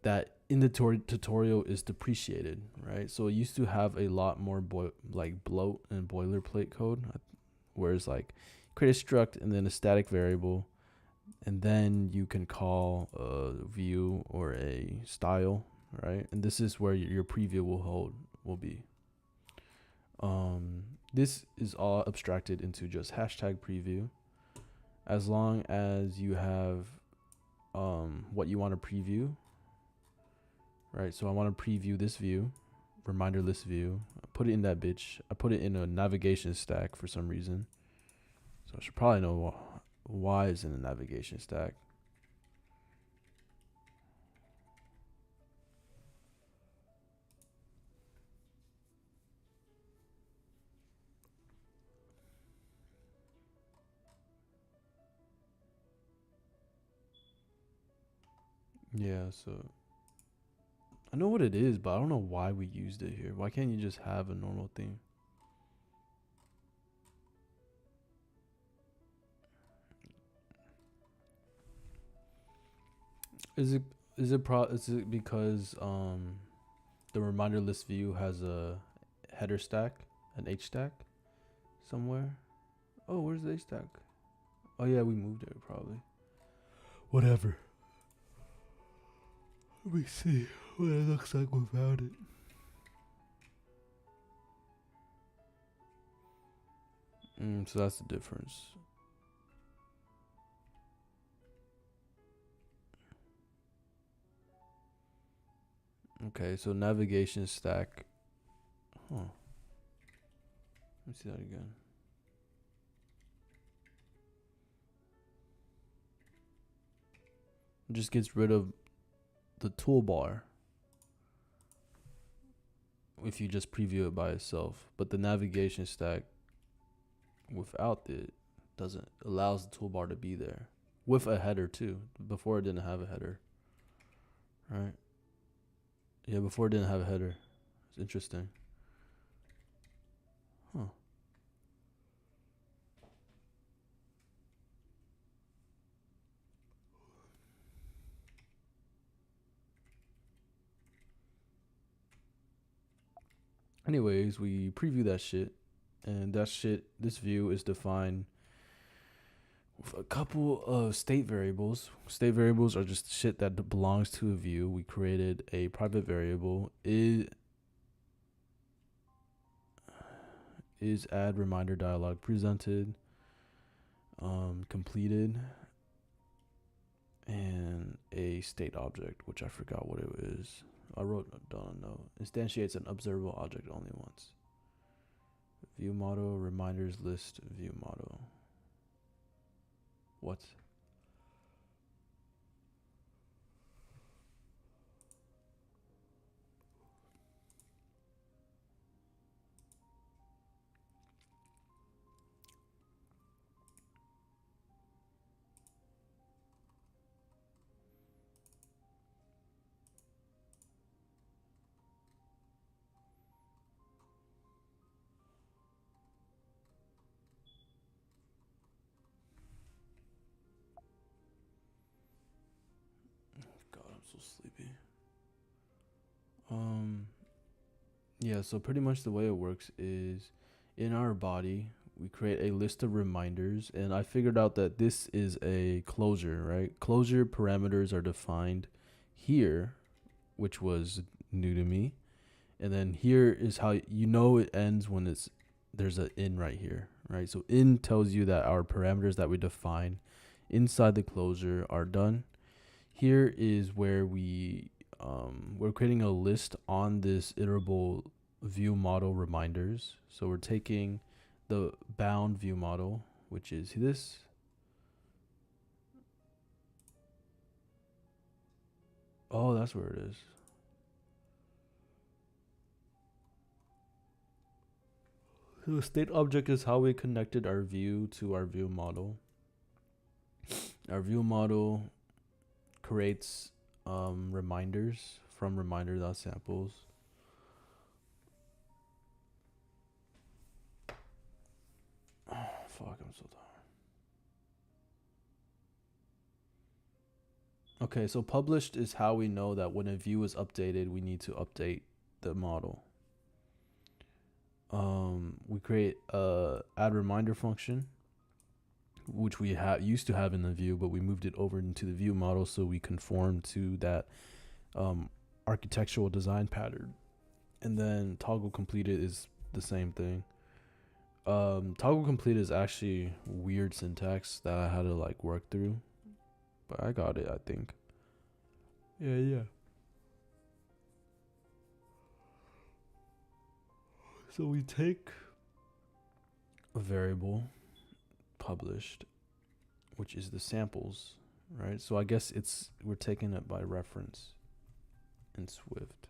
that in the tutorial is depreciated, right? So it used to have a lot more like bloat and boilerplate code, whereas like create a struct and then a static variable, and then you can call a view or a style, right? And this is where your preview will be. This is all abstracted into just hashtag preview. As long as you have what you want to preview, right? So I want to preview this view, reminder list view. I put it in that bitch. I put it in a navigation stack for some reason. So I should probably know why it's in a navigation stack. Yeah, so I know what it is, but I don't know why we used it here. Why can't you just have a normal thing? Is it because the reminder list view has a header stack, an H stack somewhere? Oh, where's the H stack? Oh yeah, we moved it probably. Whatever. Let me see what it looks like without it. So that's the difference. Okay, so navigation stack. Huh. Let me see that again. It just gets rid of the toolbar if you just preview it by itself. But the navigation stack without it doesn't allows the toolbar to be there with a header too. Before it didn't have a header, right? Yeah, before it didn't have a header. It's interesting. Huh. Anyways, we preview that shit, and this view is defined with a couple of state variables. State variables are just shit that belongs to a view. We created a private variable. Is add reminder dialog presented, completed, and a state object, which I forgot what it is. I wrote down a note. Instantiates an observable object only once. View model, reminders list, view model. What? so sleepy. Um, yeah, so pretty much the way it works is in our body, we create a list of reminders, and I figured out that this is a closure, right? Closure parameters are defined here, which was new to me. And then here is how you know it ends when there's an in right here, right? So in tells you that our parameters that we define inside the closure are done. Here is where we're creating a list on this iterable view model reminders. So we're taking the bound view model, which is this. Oh, that's where it is. So the state object is how we connected our view to our view model. Our view model creates reminders from reminder.samples. Oh, fuck, I'm so tired. Okay, so published is how we know that when a view is updated, we need to update the model. We create a add reminder function, which we used to have in the view, but we moved it over into the view model so we conform to that architectural design pattern. And then toggle completed is the same thing. Toggle complete is actually weird syntax that I had to like work through, but I got it, I think. Yeah. So we take a variable published, which is the samples, right? So I guess we're taking it by reference in Swift.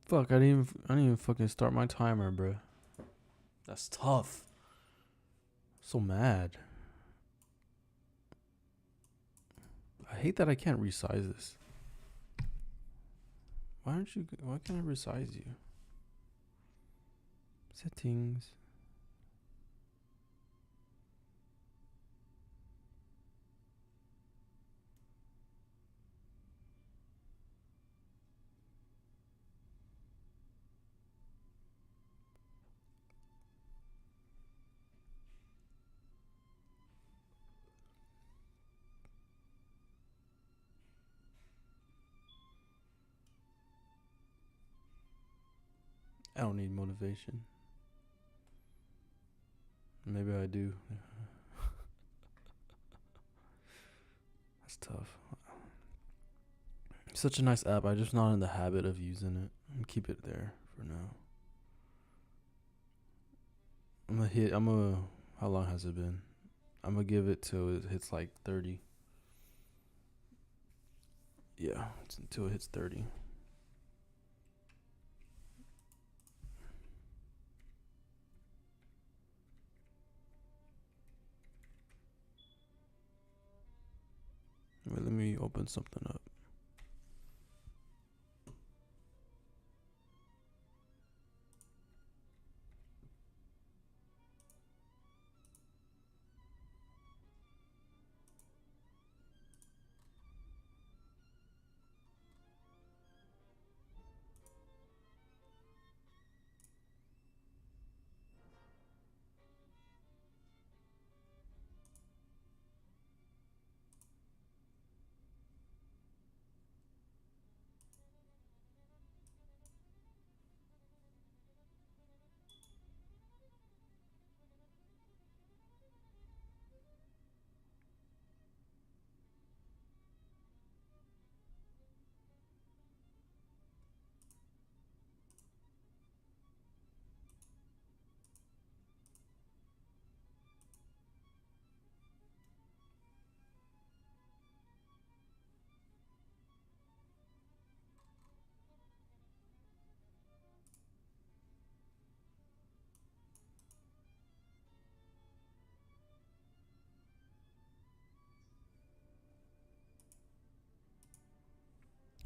Fuck, I didn't even fucking start my timer, bruh. That's tough. So mad. I hate that I can't resize this. Why can't I resize you? Settings. I don't need motivation. Maybe I do. That's tough. Such a nice app. I'm just not in the habit of using it. I'm keep it there for now. How long has it been? I'm gonna give it till it hits like 30. Yeah, until it hits 30. Wait, let me open something up.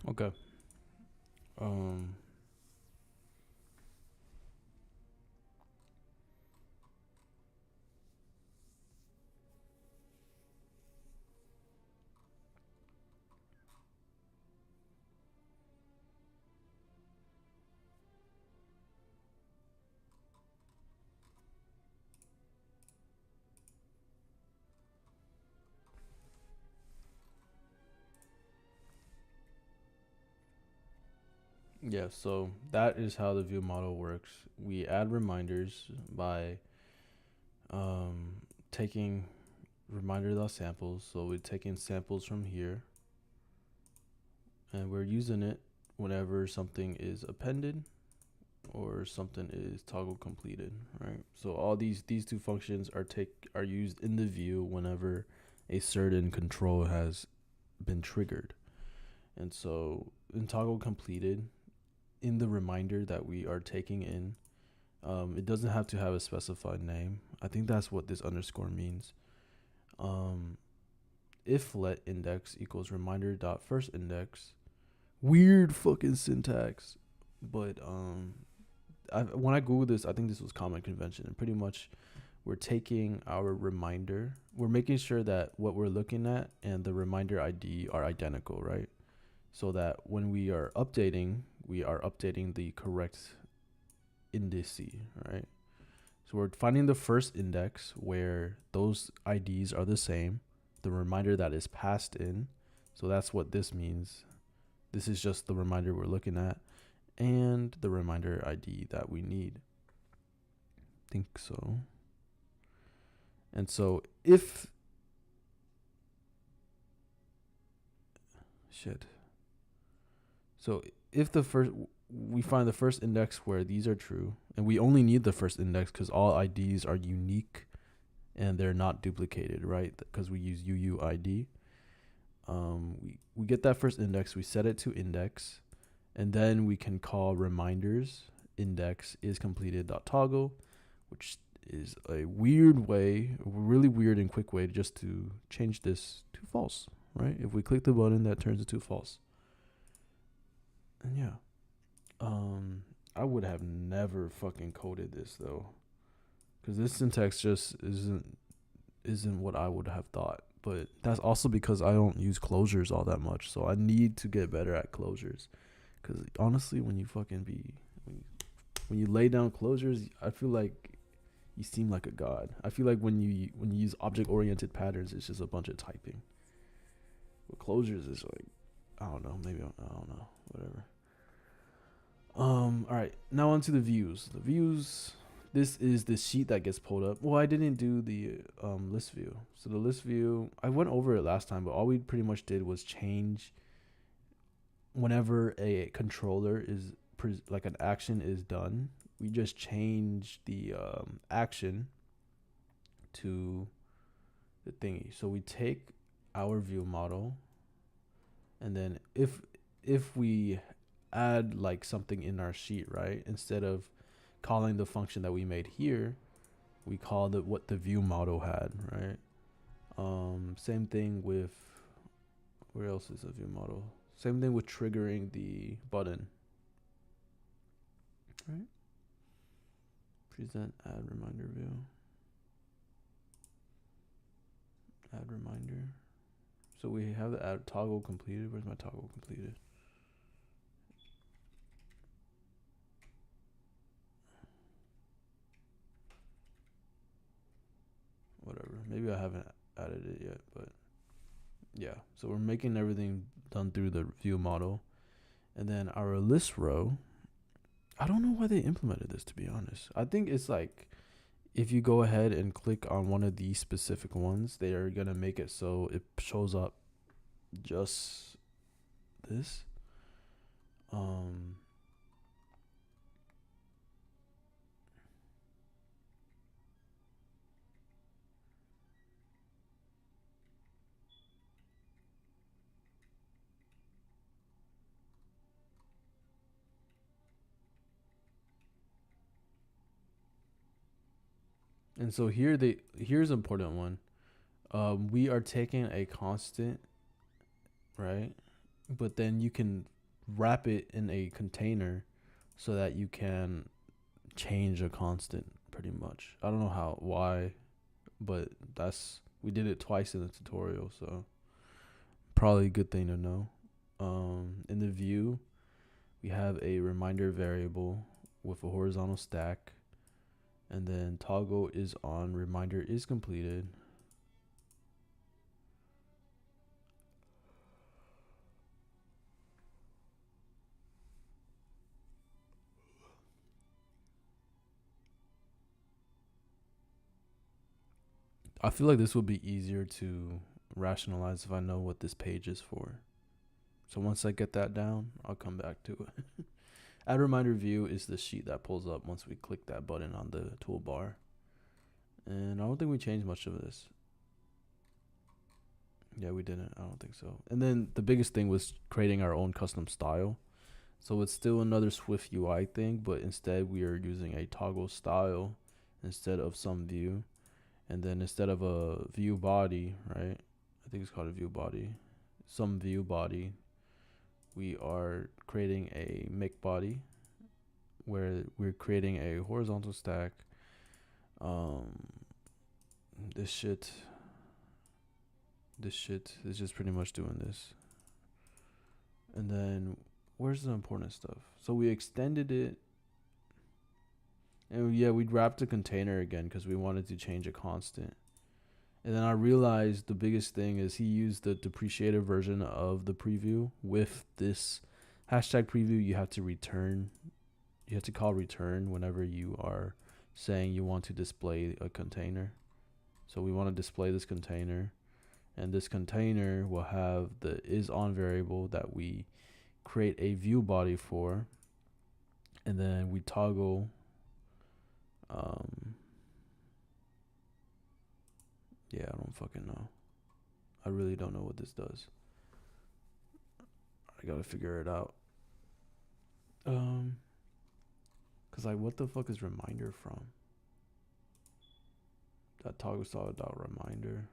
Okay. Um. Yeah. So that is how the view model works. We add reminders by um taking reminder.samples. So we're taking samples from here, and we're using it whenever something is appended or something is toggle completed, right? So all these two functions are used in the view whenever a certain control has been triggered. And so in toggle completed, in the reminder that we are taking in, it doesn't have to have a specified name. I think that's what this underscore means. Um, if let index equals reminder dot first index, weird fucking syntax, but when I googled this, I think this was common convention, and pretty much we're taking our reminder, we're making sure that what we're looking at and the reminder ID are identical, right? So that when we are updating the correct indice, right? So we're finding the first index where those IDs are the same, the reminder that is passed in. So that's what this means. This is just the reminder we're looking at and the reminder ID that we need. Think so. And so if shit. So if the first we find the first index where these are true, and we only need the first index because all IDs are unique and they're not duplicated, right? Because we use UUID. We get that first index, we set it to index, and then we can call reminders index is completed dot toggle, which is a weird way, a really weird and quick way just to change this to false, right? If we click the button, that turns it to false. And yeah, I would have never fucking coded this though, because this syntax just isn't what I would have thought. But that's also because I don't use closures all that much, so I need to get better at closures. Because honestly, when you fucking when you lay down closures, I feel like you seem like a god. I feel like when you use object oriented patterns, it's just a bunch of typing. But closures is like, I don't know, maybe I don't know, whatever. All right, now onto the views. The views. This is the sheet that gets pulled up. Well, I didn't do the list view. So the list view, I went over it last time, but all we pretty much did was change whenever a controller is like an action is done. We just change the action to the thingy. So we take our view model, and then if we add like something in our sheet, right? Instead of calling the function that we made here, we called it what the view model had, right? Same thing with where else is a view model? Same thing with triggering the button, right? Present add reminder view. Add reminder. So we have the add toggle completed. Where's my toggle completed? Whatever. Maybe I haven't added it yet, but yeah. So we're making everything done through the view model. And then our list row, I don't know why they implemented this, to be honest. I think it's like if you go ahead and click on one of these specific ones, they are going to make it so it shows up just this. And so here's an important one. We are taking a constant, right? But then you can wrap it in a container so that you can change a constant pretty much. I don't know why, but we did it twice in the tutorial, so probably a good thing to know. In the view, we have a reminder variable with a horizontal stack, and then toggle is on, reminder is completed. I feel like this would be easier to rationalize if I know what this page is for. So once I get that down, I'll come back to it. Add reminder view is the sheet that pulls up once we click that button on the toolbar. And I don't think we changed much of this. Yeah, we didn't. I don't think so. And then the biggest thing was creating our own custom style. So it's still another Swift UI thing, but instead we are using a toggle style instead of some view. And then instead of a view body, right? I think it's called a view body. Some view body. We are creating a make body where we're creating a horizontal stack. This shit is just pretty much doing this. And then where's the important stuff? So we extended it. And yeah, we wrapped the container again because we wanted to change a constant. And then I realized the biggest thing is he used the depreciated version of the preview. With this hashtag preview, you have to return. You have to call return whenever you are saying you want to display a container. So we want to display this container. And this container will have the isOn variable that we create a view body for. And then we toggle yeah, I don't fucking know. I really don't know what this does. I gotta figure it out. Cause like, what the fuck is reminder from? That toggle style dot reminder.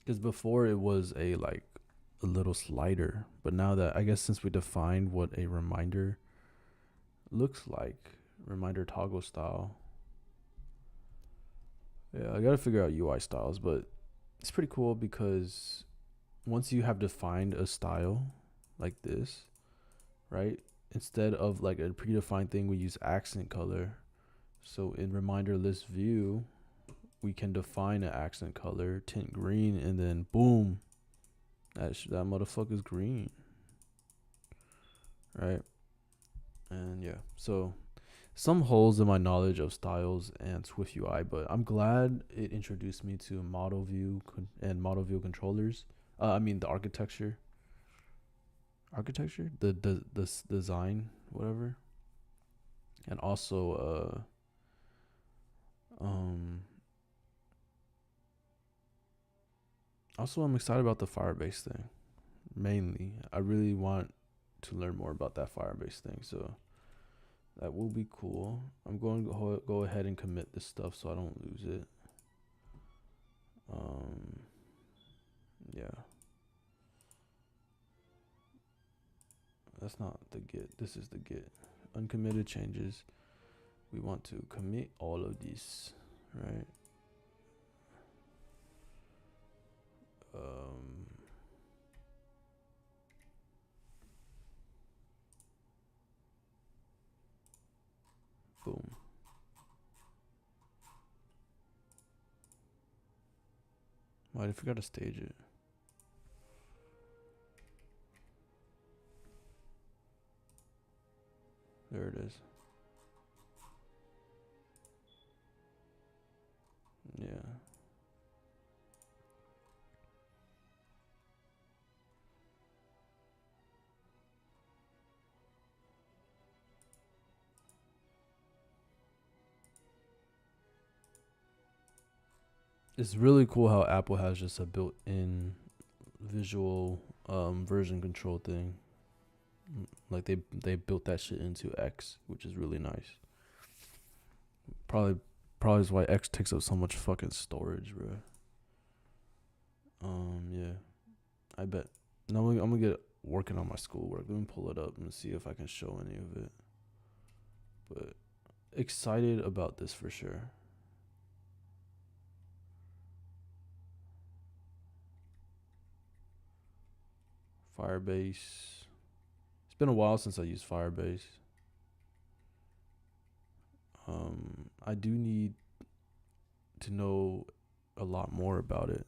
Cause before it was a little slider, but now that I guess since we defined what a reminder looks like, reminder toggle style. Yeah, I gotta figure out UI styles, but it's pretty cool because once you have defined a style like this, right? Instead of like a predefined thing, we use accent color. So in reminder list view, we can define an accent color, tint green, and then boom, that motherfucker's green, right? And yeah, so some holes in my knowledge of styles and Swift UI, but I'm glad it introduced me to model view and model view controllers. I mean the architecture, the design, whatever, and also also I'm excited about the Firebase thing. Mainly, I really want to learn more about that Firebase thing, so that will be cool. I'm going to go ahead and commit this stuff so I don't lose it. Yeah. That's not the git. This is the git. Uncommitted changes. We want to commit all of these, right? Boom. I forgot to stage it. There it is. Yeah. It's really cool how Apple has just a built-in visual version control thing. Like they built that shit into X, which is really nice. Probably is why X takes up so much fucking storage, bro. Yeah, I bet. Now I'm gonna get working on my schoolwork. Let me pull it up and see if I can show any of it. But excited about this for sure. Firebase. It's been a while since I used Firebase. I do need to know a lot more about it.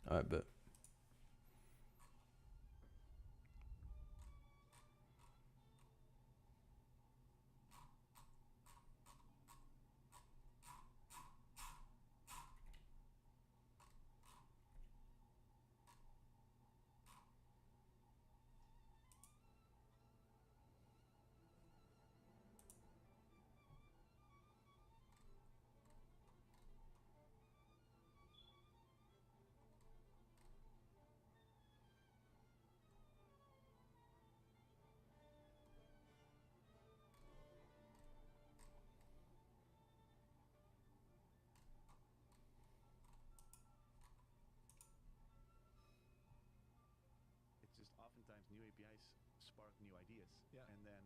I bet. It's just oftentimes new APIs spark new ideas, Yeah. and then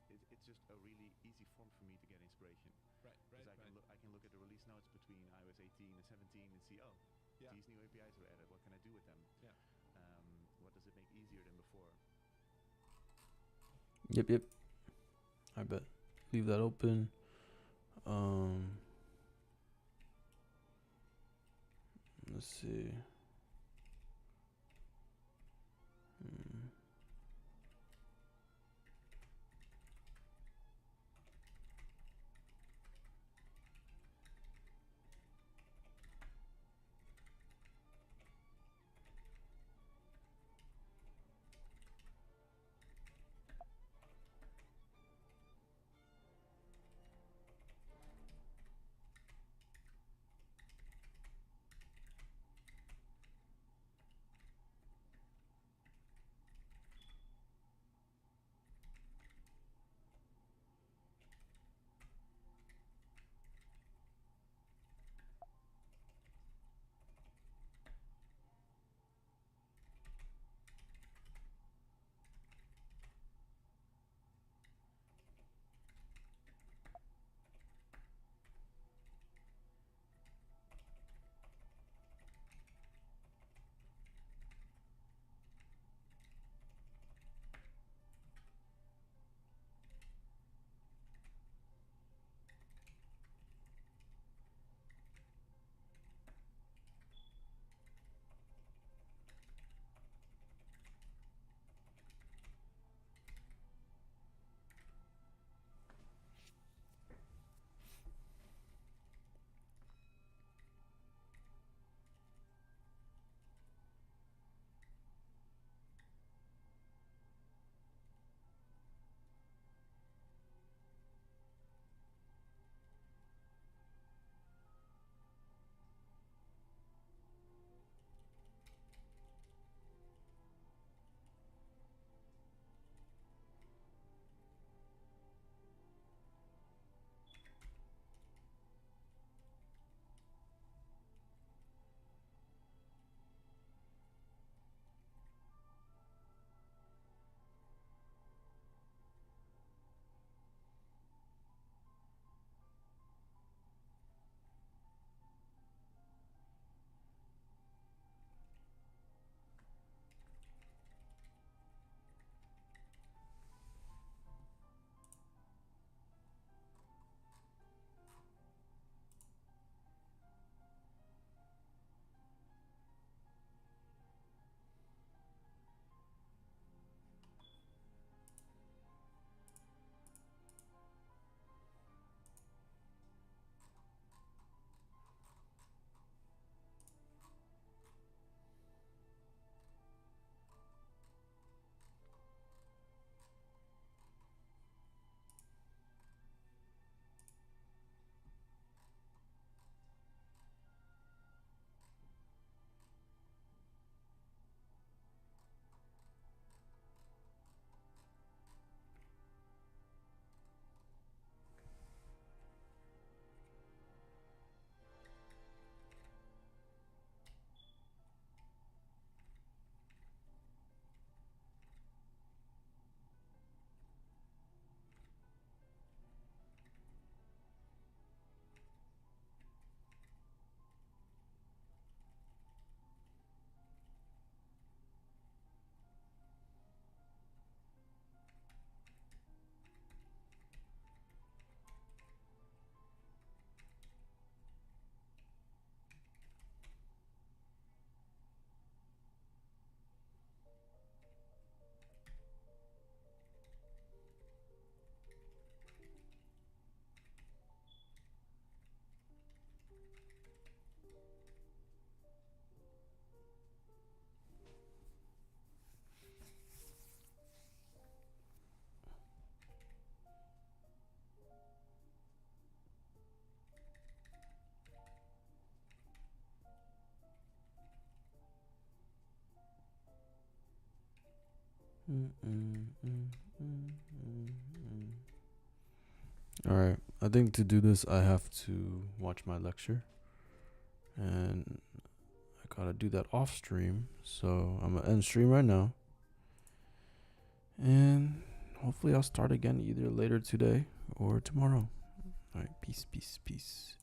it's just a really easy form for me to get inspiration. Right. Because I can look at the release notes between iOS 18 and 17 and see, oh, Yeah. these new APIs are added. What can I do with them? Yeah. What does it make easier than before? Yep. I bet. Leave that open. Let's see. All right. I think to do this, I have to watch my lecture, and I gotta do that off stream. So I'm gonna end stream right now, and hopefully I'll start again either later today or tomorrow. All right. Peace. Peace. Peace.